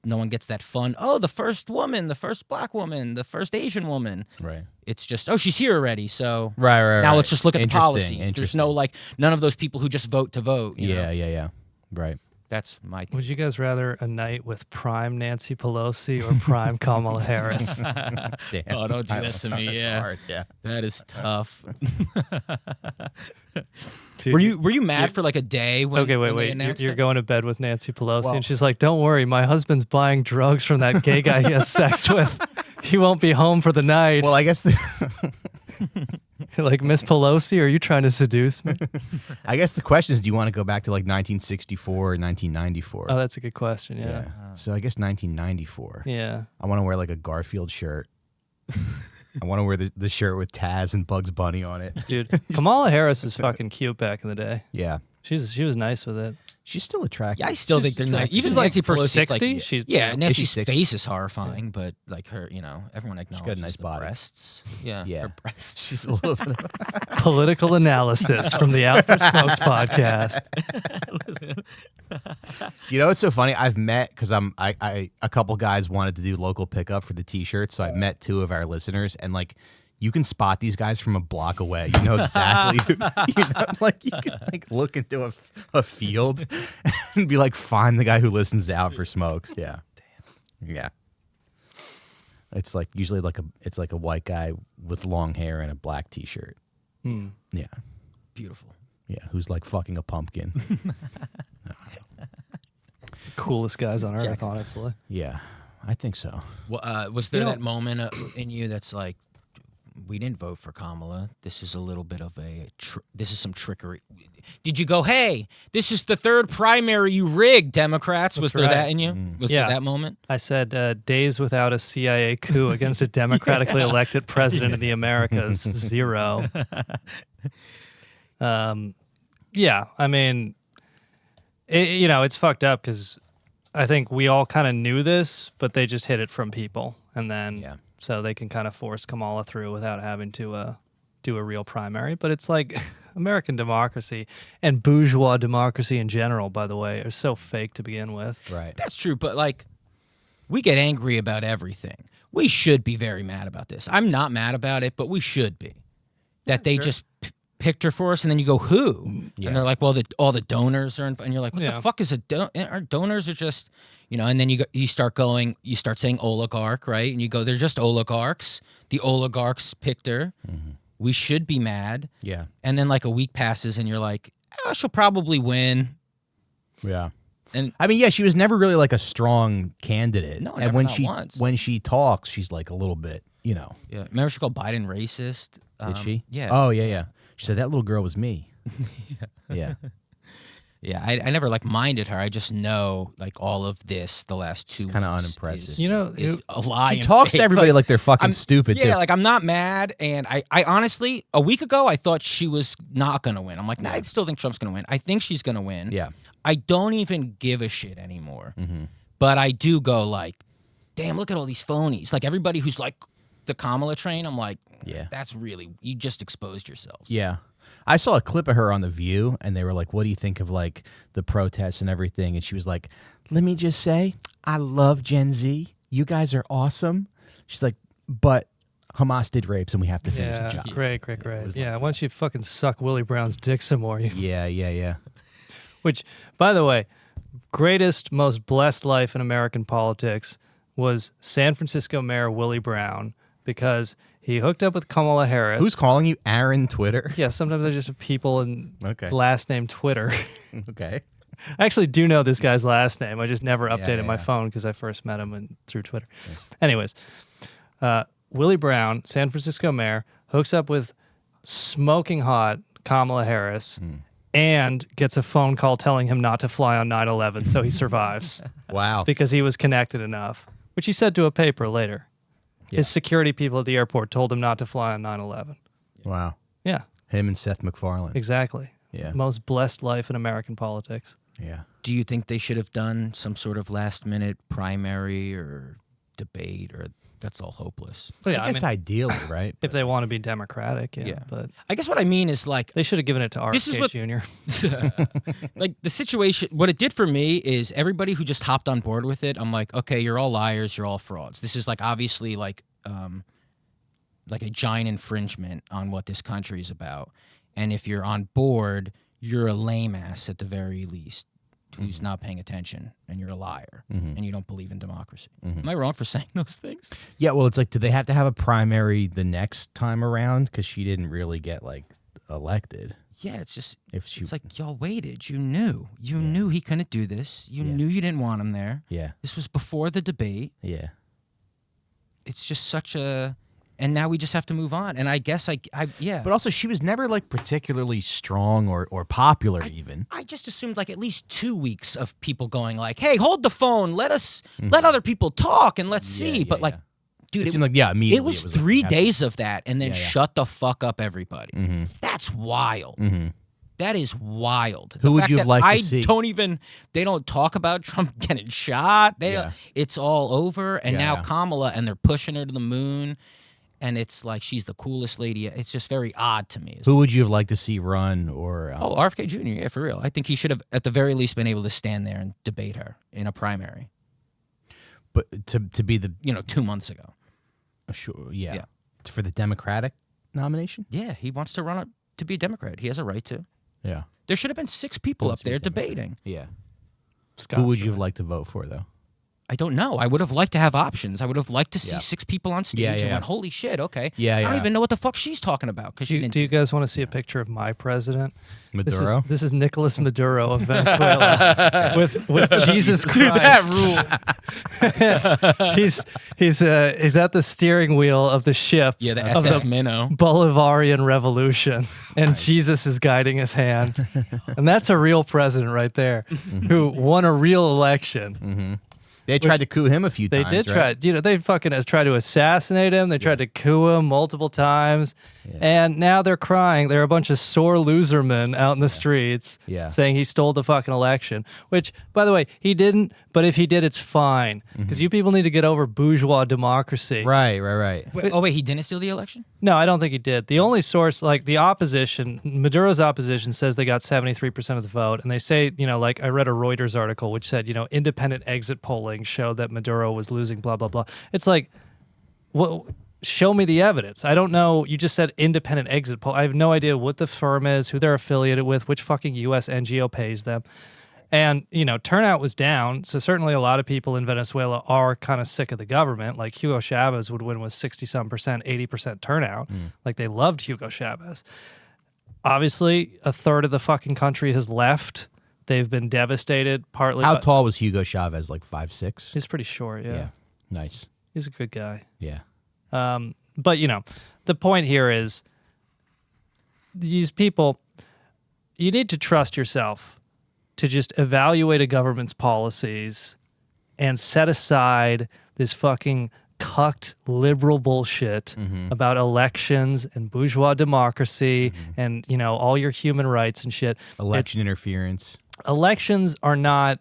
no one gets that fun, the first woman, the first black woman, the first Asian woman. Right. It's just, she's here already, so Right. now let's just look at the Interesting, policies. There's interesting. no, none of those people who just vote to vote. You know? Yeah. Right. That's my thing. Would you guys rather a night with prime Nancy Pelosi or prime Kamala Harris? Damn. Oh, don't do that to me. That's Yeah. hard. Yeah. That is tough. Dude, Were you mad for like a day when Okay, when they wait. announced You're it? going to bed with Nancy Pelosi, Well- and she's like, "Don't worry, my husband's buying drugs from that gay guy he has sex with. He won't be home for the night." Well, I guess You're like, Miss Pelosi, are you trying to seduce me? the question is, do you want to go back to like 1964 or 1994? Oh, that's a good question. Yeah. So I guess 1994. Yeah. I want to wear like a Garfield shirt. I want to wear the shirt with Taz and Bugs Bunny on it. Dude, Kamala Harris was fucking cute back in the day. Yeah. She was nice with it. She's still attractive. Yeah, I still think they're She's nice. like- Even she's like Nancy for Pelosi, it's 60? like, She- yeah, Nancy's 60? face is horrifying, but like her, everyone acknowledges got a nice the body. breasts. Yeah, Yeah. her breasts. She's a little bit. Political analysis from the Out for Smokes podcast. You know, it's so funny. I've met because I a couple guys wanted to do local pickup for the T-shirts, so I met two of our listeners, and like you can spot these guys from a block away. You know exactly. Like you can like look into a field and be like, find the guy who listens to Out for Smokes. Yeah, yeah. It's like usually it's like a white guy with long hair and a black T-shirt. Yeah, Beautiful. yeah. Who's like fucking a pumpkin. Coolest guys on earth, Jackson. honestly. Yeah, I think so. Well, was there that moment in you that's like, we didn't vote for Kamala. This is a little bit of this is some trickery. Did you go, hey, this is the third primary you rigged, Democrats? Was there right. that in you? Was there that moment? I said days without a CIA coup against a democratically elected president of the Americas, 0. Yeah, I mean, it's fucked up because I think we all kind of knew this, but they just hid it from people. And then so they can kind of force Kamala through without having to do a real primary. But it's like American democracy and bourgeois democracy in general, by the way, are so fake to begin with. Right. That's true, but like, we get angry about everything. We should be very mad about this. I'm not mad about it, but we should be. That they just picked her for us, and then you go, who? Yeah. And they're like, well, all the donors are, and you're like, what the fuck is our donors are just, and then you start saying oligarch, right? And you go, they're just oligarchs. The oligarchs picked her. Mm-hmm. We should be mad. Yeah. And then like a week passes, and you're like, she'll probably win. Yeah. And I mean, she was never really like a strong candidate. No, and when she talks, she's like a little bit, Yeah. Remember she called Biden racist? Did she? Yeah. Oh, yeah. She said that little girl was me. Yeah. Yeah, I never minded her. I just know all of this the last 2 weeks. Kind of unimpressive. Is a lie. She talks to everybody like they're fucking stupid. Yeah, too. I'm not mad. And I honestly, a week ago, I thought she was not going to win. I'm like, nah, I still think Trump's going to win. I think she's going to win. Yeah. I don't even give a shit anymore. Mm-hmm. But I do go damn, look at all these phonies. Everybody who's the Kamala train, I'm like, that's really, you just exposed yourselves. Yeah. I saw a clip of her on The View, and they were like, what do you think of the protests and everything? And she was like, let me just say, I love Gen Z. You guys are awesome. She's like, but Hamas did rapes, and we have to finish the job. Great. Yeah, why don't you fucking suck Willie Brown's dick some more? Yeah. Which, by the way, greatest, most blessed life in American politics was San Francisco Mayor Willie Brown, because he hooked up with Kamala Harris. Who's calling you Aaron Twitter? Yeah, sometimes I just have people in last name Twitter. Okay. I actually do know this guy's last name. I just never updated my phone because I first met him through Twitter. Yeah. Anyways, Willie Brown, San Francisco mayor, hooks up with smoking hot Kamala Harris and gets a phone call telling him not to fly on 9/11, so he survives. Wow. Because he was connected enough, which he said to a paper later. Yeah. His security people at the airport told him not to fly on 9/11. Wow. Yeah. Him and Seth MacFarlane. Exactly. Yeah. Most blessed life in American politics. Yeah. Do you think they should have done some sort of last-minute primary or debate, or that's all hopeless? Well, yeah, I guess ideally, right? If they want to be democratic, yeah. But I guess what I mean is they should have given it to RFK Jr. The situation, what it did for me is everybody who just hopped on board with it, I'm like, okay, you're all liars, you're all frauds. This is obviously a giant infringement on what this country is about. And if you're on board, you're a lame ass at the very least who's not paying attention, and you're a liar, and you don't believe in democracy. Am I wrong for saying those things? Yeah, well, it's do they have to have a primary the next time around? Because she didn't really get, elected. Yeah, it's just, it's y'all waited. You knew. You knew he couldn't do this. You knew you didn't want him there. Yeah. This was before the debate. Yeah. It's just such a... And now we just have to move on. And I guess yeah. But also, she was never particularly strong or popular even. I just assumed at least 2 weeks of people going hey, hold the phone. Let other people talk and let's see. But dude, it seemed immediately. It was 3 days of that, and then shut the fuck up, everybody. Mm-hmm. That's wild. Mm-hmm. That is wild. Who would you have liked to see? They don't talk about Trump getting shot. It's all over. And now Kamala, and they're pushing her to the moon. And it's she's the coolest lady. It's just very odd to me. Who would you have liked to see run or... RFK Jr., yeah, for real. I think he should have, at the very least, been able to stand there and debate her in a primary. But to be the... 2 months ago. Sure, yeah. For the Democratic nomination? Yeah, he wants to run to be a Democrat. He has a right to. Yeah. There should have been 6 people up there debating. Yeah. Who would you have liked to vote for, though? I don't know. I would have liked to have options. I would have liked to see 6 people on stage and went, holy shit, okay. I don't even know what the fuck she's talking about. Do you guys want to see a picture of my president? Maduro? This is Nicolas Maduro of Venezuela with Jesus Christ. Dude, that rule. he's at the steering wheel of the ship. Yeah, the of SS Minnow. Bolivarian Revolution, and Jesus is guiding his hand. And that's a real president right there who won a real election. They tried to coup him a few times. They did try. They fucking tried to assassinate him. They tried to coup him multiple times, and now they're crying. They're a bunch of sore losermen out in the streets, saying he stole the fucking election. Which, by the way, he didn't. But if he did, it's fine because you people need to get over bourgeois democracy. Right. Wait, he didn't steal the election? No, I don't think he did. The only source, like the opposition, Maduro's opposition says they got 73% of the vote. And they say, like I read a Reuters article which said, independent exit polling showed that Maduro was losing, blah, blah, blah. It's like, well, show me the evidence. I don't know. You just said independent exit poll. I have no idea what the firm is, who they're affiliated with, which fucking U.S. NGO pays them. And, turnout was down. So certainly a lot of people in Venezuela are kind of sick of the government. Like Hugo Chavez would win with 60-some percent, 80% turnout. Like they loved Hugo Chavez. Obviously, a third of the fucking country has left. They've been devastated partly. How tall was Hugo Chavez? Like 5'6"? He's pretty short, yeah. Nice. He's a good guy. Yeah. But, the point here is these people, you need to trust yourself to just evaluate a government's policies and set aside this fucking cucked liberal bullshit about elections and bourgeois democracy and, all your human rights and shit. Election interference. Elections are not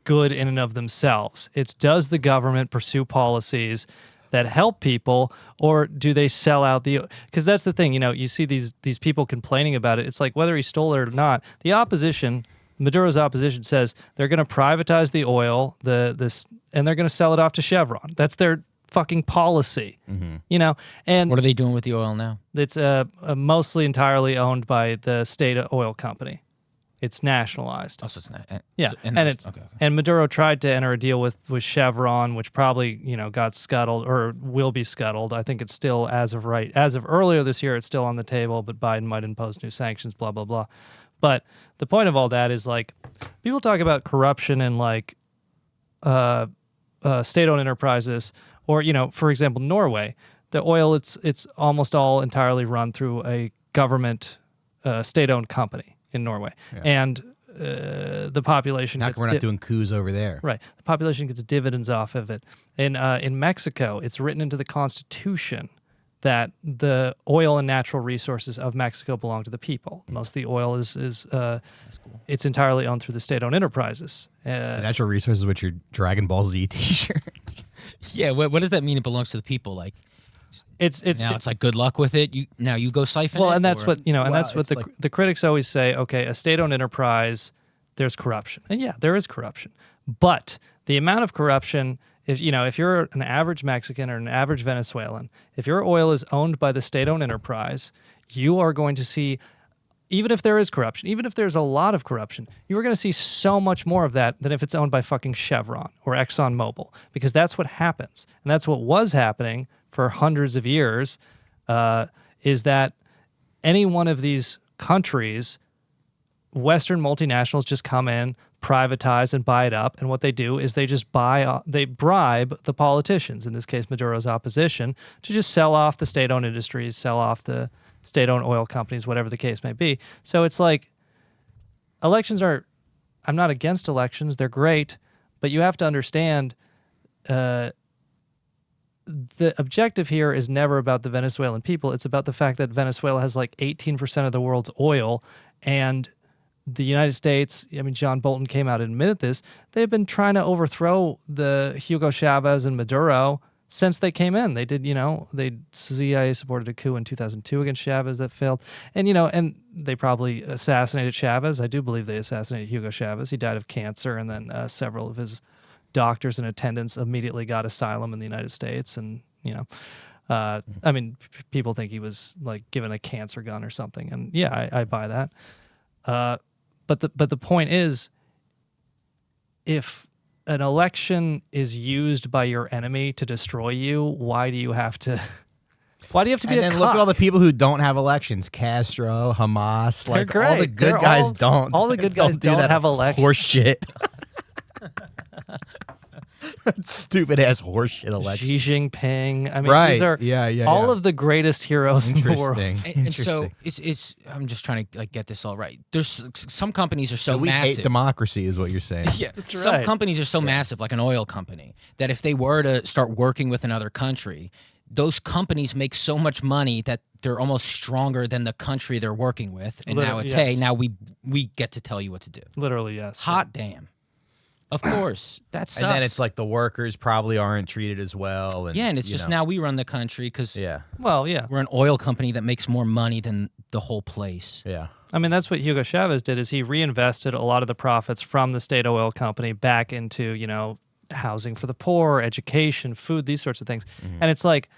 good in and of themselves. It's does the government pursue policies that help people, or do they sell out the... Because that's the thing, you see these people complaining about it. It's like whether he stole it or not, the opposition... Maduro's opposition says they're going to privatize the oil, and they're going to sell it off to Chevron. That's their fucking policy, And what are they doing with the oil now? It's mostly entirely owned by the state oil company. It's nationalized. Oh, so it's not. And Maduro tried to enter a deal with Chevron, which probably got scuttled or will be scuttled. I think it's still as of earlier this year, it's still on the table, but Biden might impose new sanctions. Blah blah blah. But the point of all that is like people talk about corruption in like state-owned enterprises, or for example, Norway. The oil it's almost all entirely run through a government state-owned company in Norway, and the population. We're not doing coups over there, right? The population gets dividends off of it. In Mexico, it's written into the Constitution that the oil and natural resources of Mexico belong to the people. Most of the oil is it's entirely owned through the state-owned enterprises. The natural resources, which are Dragon Ball Z T-shirts. Yeah, what does that mean? It belongs to the people. Like, it's like good luck with it. You go siphon. Well, it, and that's or? what and that's what the critics always say. Okay, a state-owned enterprise, there's corruption, and yeah, there is corruption, but the amount of corruption. If you're an average Mexican or an average Venezuelan, if your oil is owned by the state-owned enterprise, you are going to see, even if there is corruption, even if there's a lot of corruption, you are going to see so much more of that than if it's owned by fucking Chevron or ExxonMobil, because that's what happens. And that's what was happening for hundreds of years, is that any one of these countries, Western multinationals just come in, privatize and buy it up, and what they do is they just they bribe the politicians, in this case Maduro's opposition, to just sell off the state-owned industries, sell off the state-owned oil companies, whatever the case may be. So it's like elections are, I'm not against elections, they're great, but you have to understand the objective here is never about the Venezuelan people. It's about the fact that Venezuela has like 18% of the world's oil, and the United States, John Bolton came out and admitted this, they've been trying to overthrow the Hugo Chavez and Maduro since they came in. They did, CIA supported a coup in 2002 against Chavez that failed. And, and they probably assassinated Chavez. I do believe they assassinated Hugo Chavez. He died of cancer, and then several of his doctors and attendants immediately got asylum in the United States. And, people think he was like given a cancer gun or something. And yeah, I buy that. But the point is, if an election is used by your enemy to destroy you, why do you have to? Why do you have to be? And then look at all the people who don't have elections: Castro, Hamas, like They're all the great. good They're guys all- don't. all the good guys do don't that have elections. Horse shit. Stupid ass horseshit election. Xi Jinping. I mean, Right. these are Yeah, all of the greatest heroes in the world. Interesting. And so it's I'm just trying to like get this all right. There's some companies are so So we massive. hate democracy, is what you're saying. Yeah, That's some right. companies are so massive, like an oil company, that if they were to start working with another country, those companies make so much money that they're almost stronger than the country they're working with. And now Literally, it's, yes. hey, now we get to tell you what to do. Literally, yes. Hot damn. Of course. That sucks. And then it's like the workers probably aren't treated as well. And, yeah, and it's you just know. now we run the country because Yeah. Well, yeah. we're an oil company that makes more money than the whole place. Yeah. I mean, that's what Hugo Chavez did. Is he reinvested a lot of the profits from the state oil company back into housing for the poor, education, food, these sorts of things. And it's like,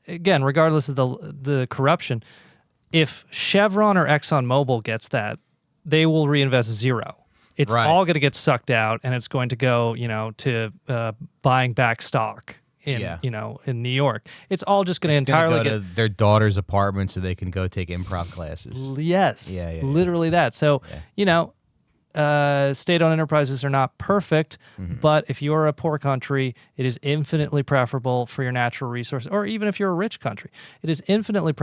again, regardless of the corruption, if Chevron or ExxonMobil gets that, they will reinvest zero. It's Right. all going to get sucked out, and it's going to go, to buying back stock in, Yeah. in New York. It's all just going to It's gonna entirely go to their daughter's apartment so they can go take improv classes. Yes. Yeah. Literally that. So, state-owned enterprises are not perfect, but if you are a poor country, it is infinitely preferable for your natural resources, or even if you're a rich country, it is infinitely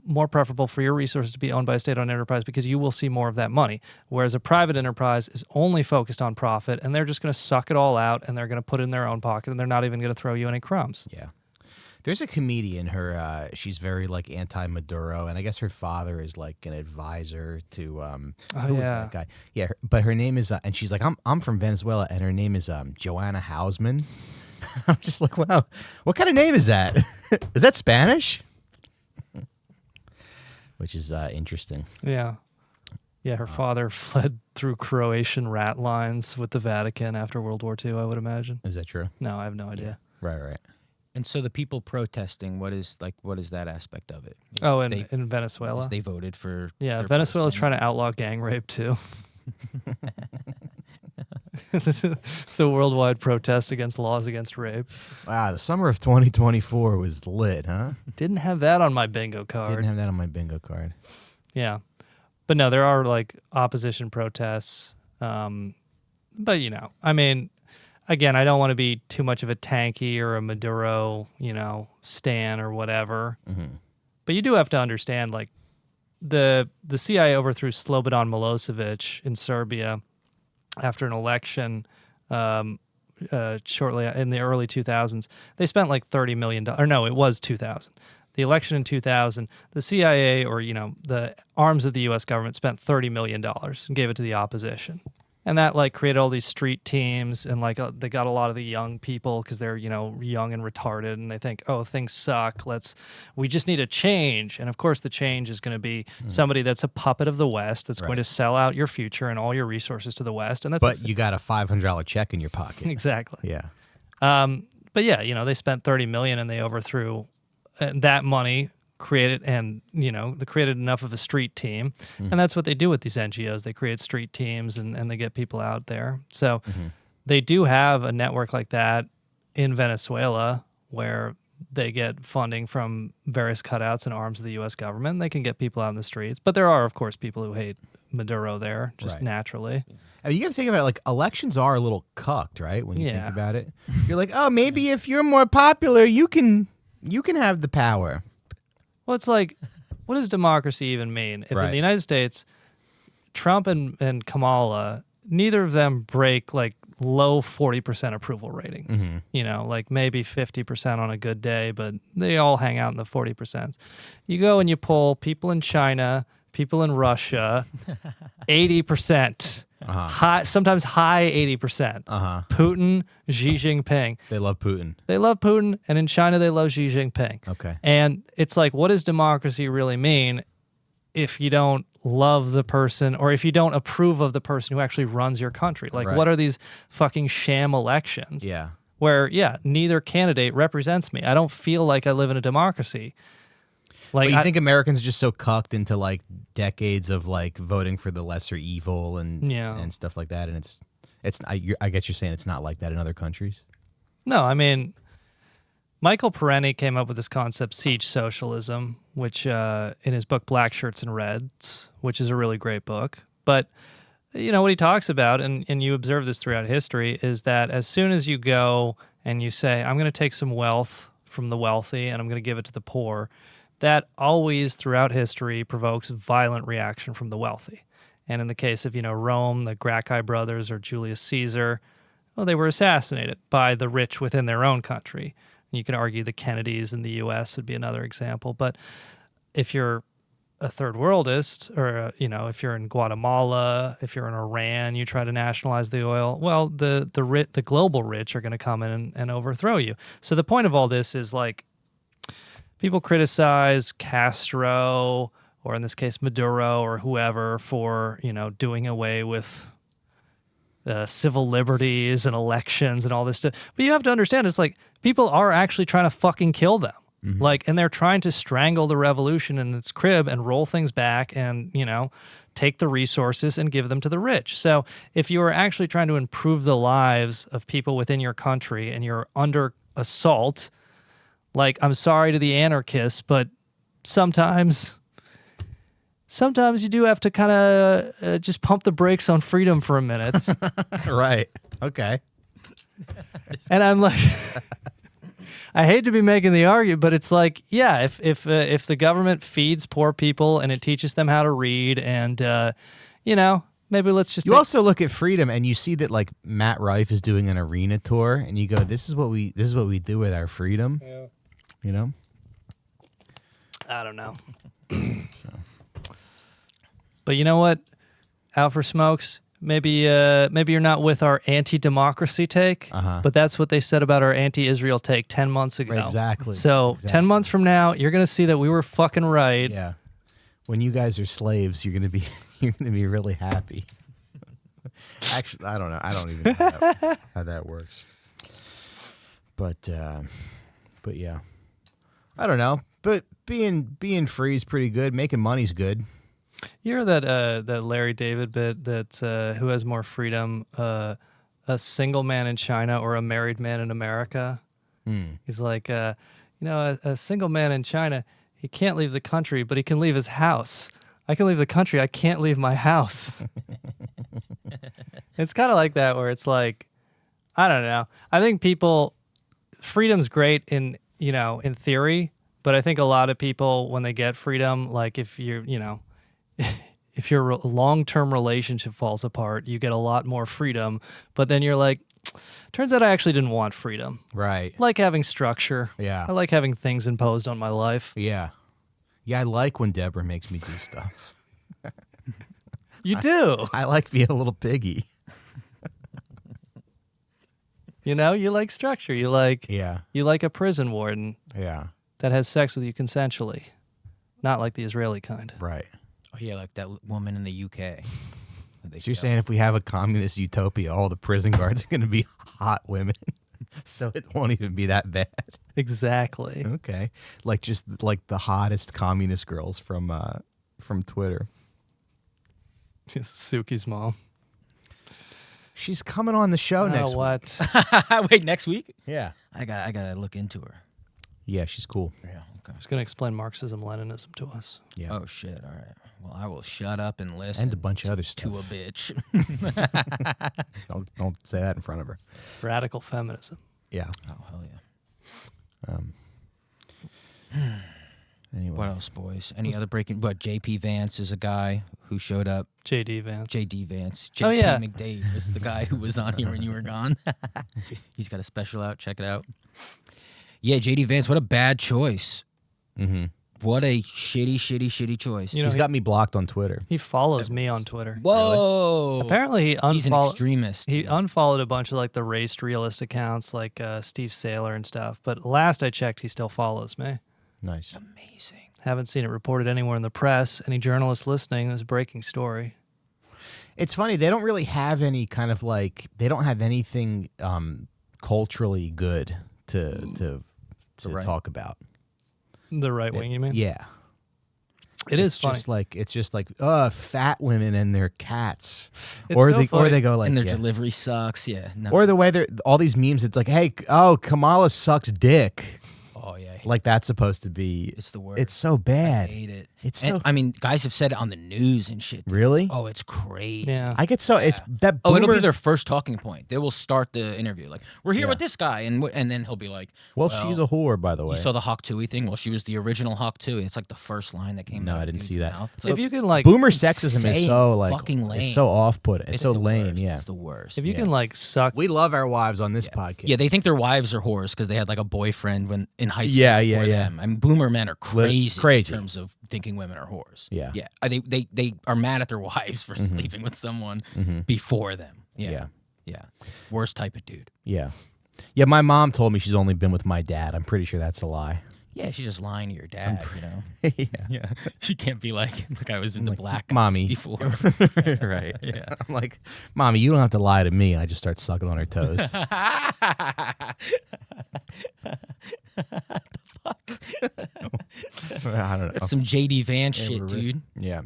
more preferable for your resources to be owned by a state-owned enterprise because you will see more of that money. Whereas a private enterprise is only focused on profit, and they're just going to suck it all out, and they're going to put it in their own pocket, and they're not even going to throw you any crumbs. Yeah. There's a comedian, she's very like anti-Maduro, and I guess her father is like an advisor to who was that guy? Yeah, but her name is and she's like, I'm from Venezuela, and her name is Joanna Hausman. I'm just like, wow, what kind of name is that? Is that Spanish? Which is interesting. Yeah. Yeah, her father fled through Croatian rat lines with the Vatican after World War II, I would imagine. Is that true? No, I have no idea. Right. And so the people protesting, what is that aspect of it? Oh, in They- Venezuela? They voted for. Yeah, their Venezuela's person. trying to outlaw gang rape, too. It's the worldwide protest against laws against rape. Wow, the summer of 2024 was lit, huh? Didn't have that on my bingo card. Didn't have that on my bingo card. Yeah. But no, there are like opposition protests. But, I mean, again, I don't want to be too much of a tanky or a Maduro, stan or whatever. Mm-hmm. But you do have to understand, like, the CIA overthrew Slobodan Milosevic in Serbia after an election shortly in the early 2000s. They spent like $30 million. Or no, it was 2000. The election in 2000, the CIA or, the arms of the U.S. government spent $30 million and gave it to the opposition. And that like created all these street teams, and like they got a lot of the young people because they're young and retarded, and they think, oh, things suck. We just need a change. And of course, the change is going to be somebody that's a puppet of the West that's going to sell out your future and all your resources to the West. And that's But you got a $500 check in your pocket. exactly. Yeah. But yeah, they spent $30 million and they overthrew that money. Created they created enough of a street team, and that's what they do with these NGOs. They create street teams and they get people out there. So they do have a network like that in Venezuela where they get funding from various cutouts and arms of the U.S. government. They can get people out in the streets, but there are of course people who hate Maduro there just Right. naturally. I mean, you got to think about it. Like, elections are a little cucked, right? When you think Yeah. about it, you're like, oh, maybe if you're more popular, you can have the power. Well, it's like, what does democracy even mean? If in Right. the United States, Trump and Kamala, neither of them break like low 40% approval ratings. Like maybe 50% on a good day, but they all hang out in the 40%. You go and you poll people in China, people in Russia, 80%. High, sometimes high 80%. Putin, Xi Jinping. They love Putin. They love Putin, and in China they love Xi Jinping. Okay. And it's like, what does democracy really mean if you don't love the person or if you don't approve of the person who actually runs your country? Like, Right. what are these fucking sham elections? Yeah. Where, neither candidate represents me. I don't feel like I live in a democracy. Like, But you think Americans are just so cucked into like decades of like voting for the lesser evil and Yeah. and stuff like that, and I guess you're saying it's not like that in other countries. No, I mean, Michael Perenni came up with this concept, siege socialism, which in his book Black Shirts and Reds, which is a really great book. But what he talks about, and you observe this throughout history, is that as soon as you go and you say, I'm going to take some wealth from the wealthy and I'm going to give it to the poor, that always throughout history provokes violent reaction from the wealthy. And in the case of, Rome, the Gracchi brothers or Julius Caesar, well, they were assassinated by the rich within their own country. You can argue the Kennedys in the U.S. would be another example. But if you're a third worldist, or, if you're in Guatemala, if you're in Iran, you try to nationalize the oil, well, the global rich are going to come in and overthrow you. So the point of all this is, like, people criticize Castro, or in this case Maduro or whoever, for, doing away with civil liberties and elections and all this stuff. But you have to understand, it's like people are actually trying to fucking kill them. Mm-hmm. Like, and they're trying to strangle the revolution in its crib and roll things back and, take the resources and give them to the rich. So if you are actually trying to improve the lives of people within your country and you're under assault, like, I'm sorry to the anarchists, but sometimes you do have to kind of just pump the brakes on freedom for a minute. Right. Okay. And I'm like, I hate to be making the argument, but it's like, yeah, if the government feeds poor people and it teaches them how to read, and maybe let's just. You also look at freedom, and you see that, like, Matt Rife is doing an arena tour, and you go, this is what we do with our freedom. Yeah. I don't know. But you know what? Out for smokes. Maybe you're not with our anti-democracy take, but that's what they said about our anti-Israel take 10 months ago. Exactly. So 10 months from now, you're going to see that we were fucking right. Yeah. When you guys are slaves, you're going to be really happy. Actually, I don't know. I don't even know how that works. But yeah. I don't know. But being free is pretty good. Making money's good. You hear that Larry David bit that who has more freedom, a single man in China or a married man in America? He's like, a single man in China, he can't leave the country, but he can leave his house. I can leave the country, I can't leave my house. It's kind of like that, where it's like, I don't know. I think freedom's great in theory, but I think a lot of people, when they get freedom, like if you're, if your long-term relationship falls apart, you get a lot more freedom, but then you're like, turns out I actually didn't want freedom. Right. I like having structure. Yeah. I like having things imposed on my life. Yeah. Yeah, I like when Deborah makes me do stuff. You do. I like being a little piggy. You like structure. You like a prison warden. Yeah. That has sex with you consensually. Not like the Israeli kind. Right. Oh, yeah, like that woman in the UK. So you're saying if we have a communist utopia, all the prison guards are going to be hot women, so it won't even be that bad. Exactly. Okay, just the hottest communist girls from Twitter. Just Suki's mom. She's coming on the show next week. What? Wait, next week? Yeah, I gotta look into her. Yeah, she's cool. Yeah, okay. She's gonna explain Marxism, Leninism to us. Yeah. Oh shit! All right. Well, I will shut up and listen. And a bunch of other stuff. To a bitch. Don't say that in front of her. Radical feminism. Yeah. Oh hell yeah. Anyway. What else, boys? Any other breaking? What? JP Vance is a guy who showed up. JD Vance. JD Vance. Oh, yeah. McDade was the guy who was on here when you were gone. He's got a special out. Check it out. Yeah, JD Vance. What a bad choice. Mm-hmm. What a shitty choice. He's got me blocked on Twitter. He follows me on Twitter. Whoa! Really? Apparently, he's an extremist. He unfollowed a bunch of the race realist accounts like Steve Saylor and stuff. But last I checked, he still follows me. Nice. Amazing. Haven't seen it reported anywhere in the press. Any journalists listening, this is a breaking story. It's funny. They don't really have any kind of they don't have anything culturally good to right. talk about. The right wing, you mean? Yeah. It's just like fat women and their cats, It's or so they funny. go like And their delivery sucks. Yeah. No. or the way they're all these memes. It's like, hey, Kamala sucks dick. Oh yeah. Like that's supposed to be. It's the worst. It's so bad. I hate it. It's And, so I mean, guys have said it on the news and shit. really. Oh, it's crazy. Yeah. I get so it's that. Oh, it'll boomer- be their first talking point. They will start the interview like, "We're here Yeah. with this guy," and then he'll be like, Well, she's a whore, by the way. You saw the Hawk Tui thing? Well, she was the original Hawk Tui. It's like the first line that came No, out. I of didn't dude's see that. mouth. It's If like, you can like, Boomer sexism is insane, so like fucking lame. it's so off-put. It's so the lame. worst. Yeah. It's the worst. if you Yeah. can like suck. We love our wives on this podcast. Yeah, they think their wives are whores because they had like a boyfriend when in high school. Yeah, before yeah. them. I mean, boomer men are crazy, crazy. in terms of thinking women are whores. Yeah. yeah. They are mad at their wives for sleeping with someone before them. Yeah, yeah. Worst type of dude. Yeah. Yeah, my mom told me she's only been with my dad. I'm pretty sure that's a lie. Yeah, she's just lying to your dad. You know. Yeah. Yeah, she can't be like I was into black guys Mommy. before. Right. Yeah. I'm like, Mommy, you don't have to lie to me. And I just start sucking on her toes. I don't know. That's some JD Vance Yeah, shit, we're dude. Yeah.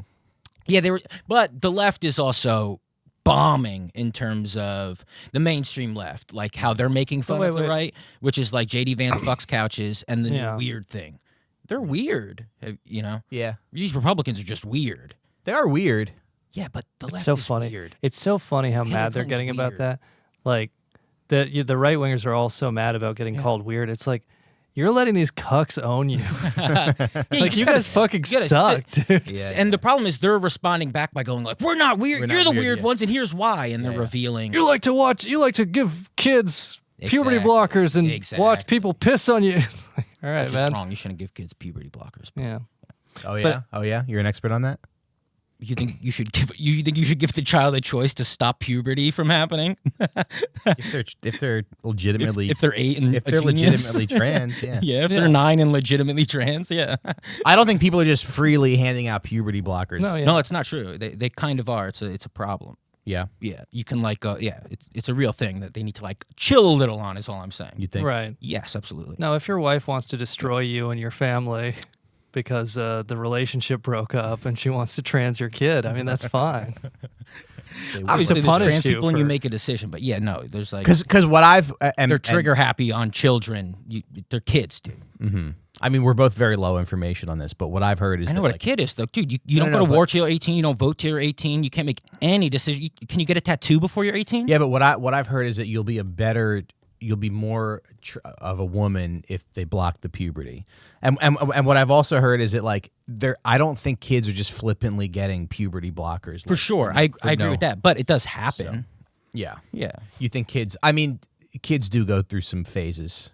Yeah, they were, but the left is also bombing in terms of the mainstream left, like how they're making fun of the wait. right, which is like JD Vance fucks couches and the Yeah. new weird thing. They're weird, you know. Yeah. These Republicans are just weird. They are weird. Yeah, but the It's left so is funny. weird. It's so funny how Hillary mad they're Clinton's getting about weird. that. Like the right wingers are all so mad about getting called weird. It's like you're letting these cucks own you. Like you guys fucking you gotta suck, dude. Yeah. And the problem is they're responding back by going like, "We're not weird. We're You're not the weird, weird yeah. ones, and here's why." And they're Yeah. revealing. You like to give kids puberty Exactly. blockers and Exactly. watch people piss on you. It's like, all right, Which is man. wrong. You shouldn't give kids puberty blockers. Yeah. Oh yeah. Oh yeah. You're an expert on that. You think you should give the child a choice to stop puberty from happening? If they're legitimately if they're 8 and if a they're genius? legitimately trans, yeah. Yeah, if they're 9 and legitimately trans, yeah. I don't think people are just freely handing out puberty blockers. No, yeah. No, it's not true. They kind of are. It's a problem. Yeah. Yeah, you can like it's a real thing that they need to like chill a little on. Is all I'm saying. You think? Right. Yes, absolutely. No, if your wife wants to destroy you and your family because the relationship broke up and she wants to trans your kid, I mean, that's fine. Obviously, to there's punish trans you people, and you for- make a decision. But yeah, no, there's like Because what I've and they're trigger happy on children. They're kids, dude. I mean, we're both very low information on this, but what I've heard is I know that, what like, a kid is, though, dude. You don't no, go to but- war till you're 18. You don't vote till you're 18. You can't make any decision. Can you get a tattoo before you're 18? Yeah, but what I've heard is that you'll be more of a woman if they block the puberty, and what I've also heard is that like I don't think kids are just flippantly getting puberty blockers For like, sure. I agree no- with that. But it does happen. Yeah, Yeah. you think kids? I mean, kids do go through some phases.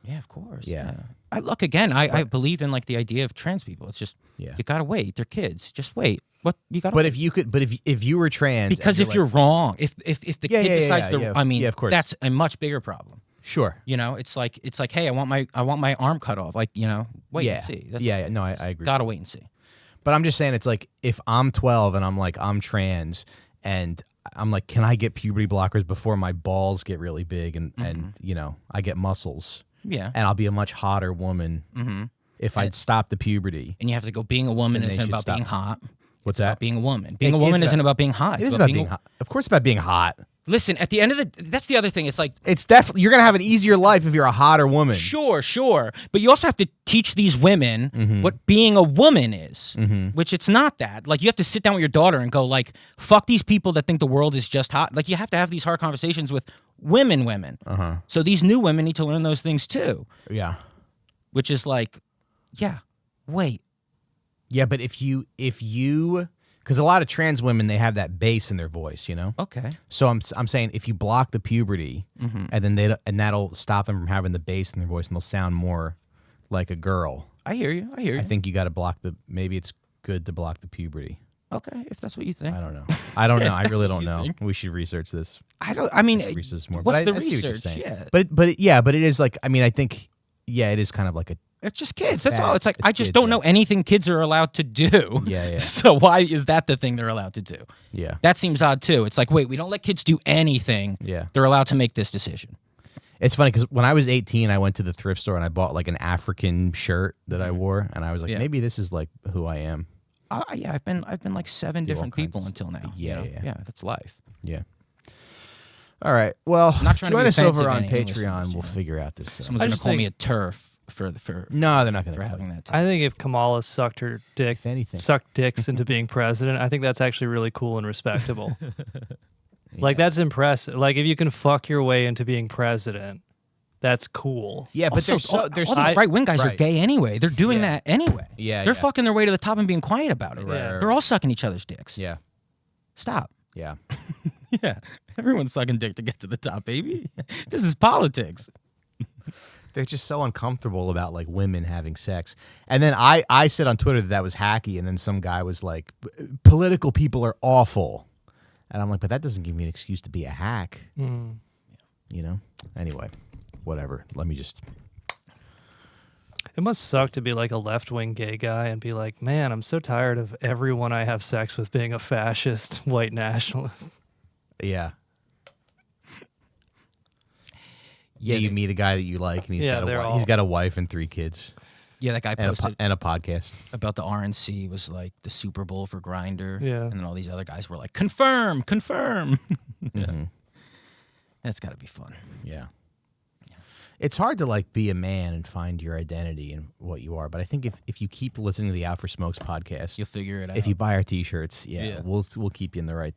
Yeah, of course. Yeah. I look again. I believe in like the idea of trans people. It's just Yeah. you gotta wait. They're kids. Just wait. What you gotta? But if you could, if you were trans, because and if you're wrong, if the Yeah, kid yeah, decides yeah, to, yeah. I mean, Yeah, of course. that's a much bigger problem. sure, You know, it's like, hey, I want my arm cut off. Like, you know, wait yeah, and see. That's, yeah, no, I agree. Gotta wait and see. But I'm just saying, it's like if I'm 12 and I'm like I'm trans, and I'm like, can I get puberty blockers before my balls get really big and you know I get muscles, Yeah. and I'll be a much hotter woman if I'd stop the puberty. And you have to go. Being a woman Then they isn't should about stop. being hot. What's About that? being a woman. Being a It woman is isn't about- about being hot. It It's is about being hot. Of course, it's about being hot. Listen, at the end of that's the other thing. It's like, It's definitely you're gonna have an easier life if you're a hotter woman. sure. But you also have to teach these women what being a woman is, which it's not that. Like, you have to sit down with your daughter and go, like, fuck these people that think the world is just hot. Like, you have to have these hard conversations with women. So these new women need to learn those things too, Yeah, which is like, yeah, wait. yeah, but if you because a lot of trans women, they have that bass in their voice, you know. Okay. So I'm saying if you block the puberty, and then that'll stop them from having the bass in their voice, and they'll sound more like a girl. I hear you. I think you got to block maybe it's good to block the puberty. Okay, if that's what you think. I don't know. I don't know. I that's really what don't you know. think. We should research this. I mean, Research this more. what's But the I see what you're research? saying. Yeah. But it is like, I mean, I think, yeah, it is kind of like a, It's just kids. That's bad. all. It's like, It's I just kids, don't yeah. know anything kids are allowed to do. Yeah. So why is that the thing they're allowed to do? Yeah. That seems odd too. It's like, wait, we don't let kids do anything. Yeah. They're allowed to make this decision. It's funny because when I was 18, I went to the thrift store and I bought like an African shirt that I wore, and I was like, Yeah. maybe this is like who I am. Yeah, I've been like 7 Do all different kinds people of until now. Yeah, you know? yeah. That's life. Yeah. All right. Well, Not trying to join be us over offensive on to any Patreon. listeners, We'll you know. figure out this. Someone's I gonna just call me think- a turf for No, they're not going for to. having that. I think if Kamala sucked her dick, If anything. sucked dicks into being president, I think that's actually really cool and respectable. Like, that's impressive. Like, if you can fuck your way into being president, that's cool. Yeah, but Also, there's all these right-wing guys are right. gay anyway. They're doing that anyway. Yeah, They're yeah. fucking their way to the top and being quiet about it. Right, They're all sucking each other's dicks. Yeah. Stop. Yeah. Yeah. Everyone's sucking dick to get to the top, baby. This is politics. They're just so uncomfortable about like women having sex. And then I said on Twitter that was hacky, and then some guy was like, political people are awful. And I'm like, but that doesn't give me an excuse to be a hack. You know? Anyway, whatever. Let me just... It must suck to be like a left-wing gay guy and be like, man, I'm so tired of everyone I have sex with being a fascist white nationalist. Yeah. Yeah, you meet a guy that you like, and he's got a wife and 3 kids. Yeah, that guy And posted a podcast. about the RNC was like the Super Bowl for Grindr. Yeah. And then all these other guys were like, confirm. Mm-hmm. That's got to be fun. Yeah. It's hard to like be a man and find your identity in what you are, but I think if you keep listening to the Out for Smokes podcast, You'll figure it out. if you buy our T-shirts, Yeah. we'll keep you in the right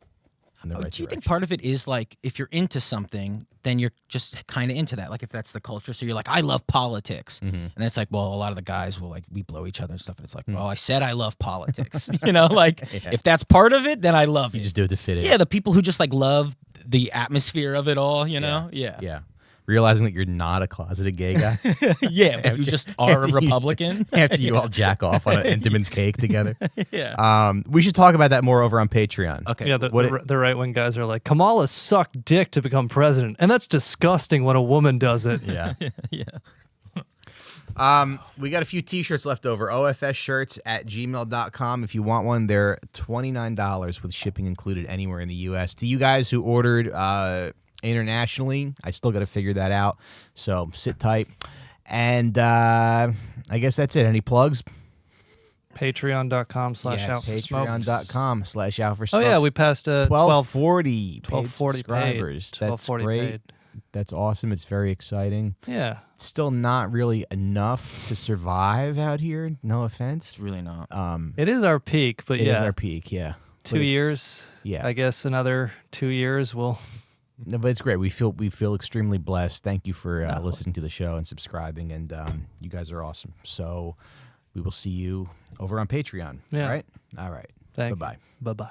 Do you think direction. part of it is like if you're into something, then you're just kind of into that? Like if that's the culture, so you're like, I love politics, and it's like, well, a lot of the guys will like we blow each other and stuff, and it's like, well, I said I love politics, you know, like if that's part of it, then I love You it. just do it to fit in. Yeah, the people who just like love the atmosphere of it all, you know, Yeah. Realizing that you're not a closeted gay guy yeah, but you just are a after you- Republican. after you all jack off on an Entenmann's cake together. Yeah. We should talk about that more over on Patreon. Okay. Yeah, the right-wing guys are like, Kamala sucked dick to become president, and that's disgusting when a woman does it. Yeah. Yeah. We got a few T-shirts left over. OFS shirts at gmail.com. If you want one, they're $29 with shipping included anywhere in the U.S. To you guys who ordered internationally, I still got to figure that out. So sit tight. And I guess that's it. Any plugs? Patreon.com/outforsmokes. Patreon.com/outforsmokes. Oh, yeah, we passed 1240 paid 1240 subscribers. paid. That's 1240 great. paid. That's awesome. It's very exciting. Yeah. It's still not really enough to survive out here. No offense. It's really not. It is our peak, but It yeah. is our peak, yeah. 2 years. Yeah. I guess another 2 years will. No, but it's great. We feel extremely blessed. Thank you for listening to the show and subscribing, and you guys are awesome. So we will see you over on Patreon. Yeah. All right? All right. Thank you. Bye-bye. Bye-bye.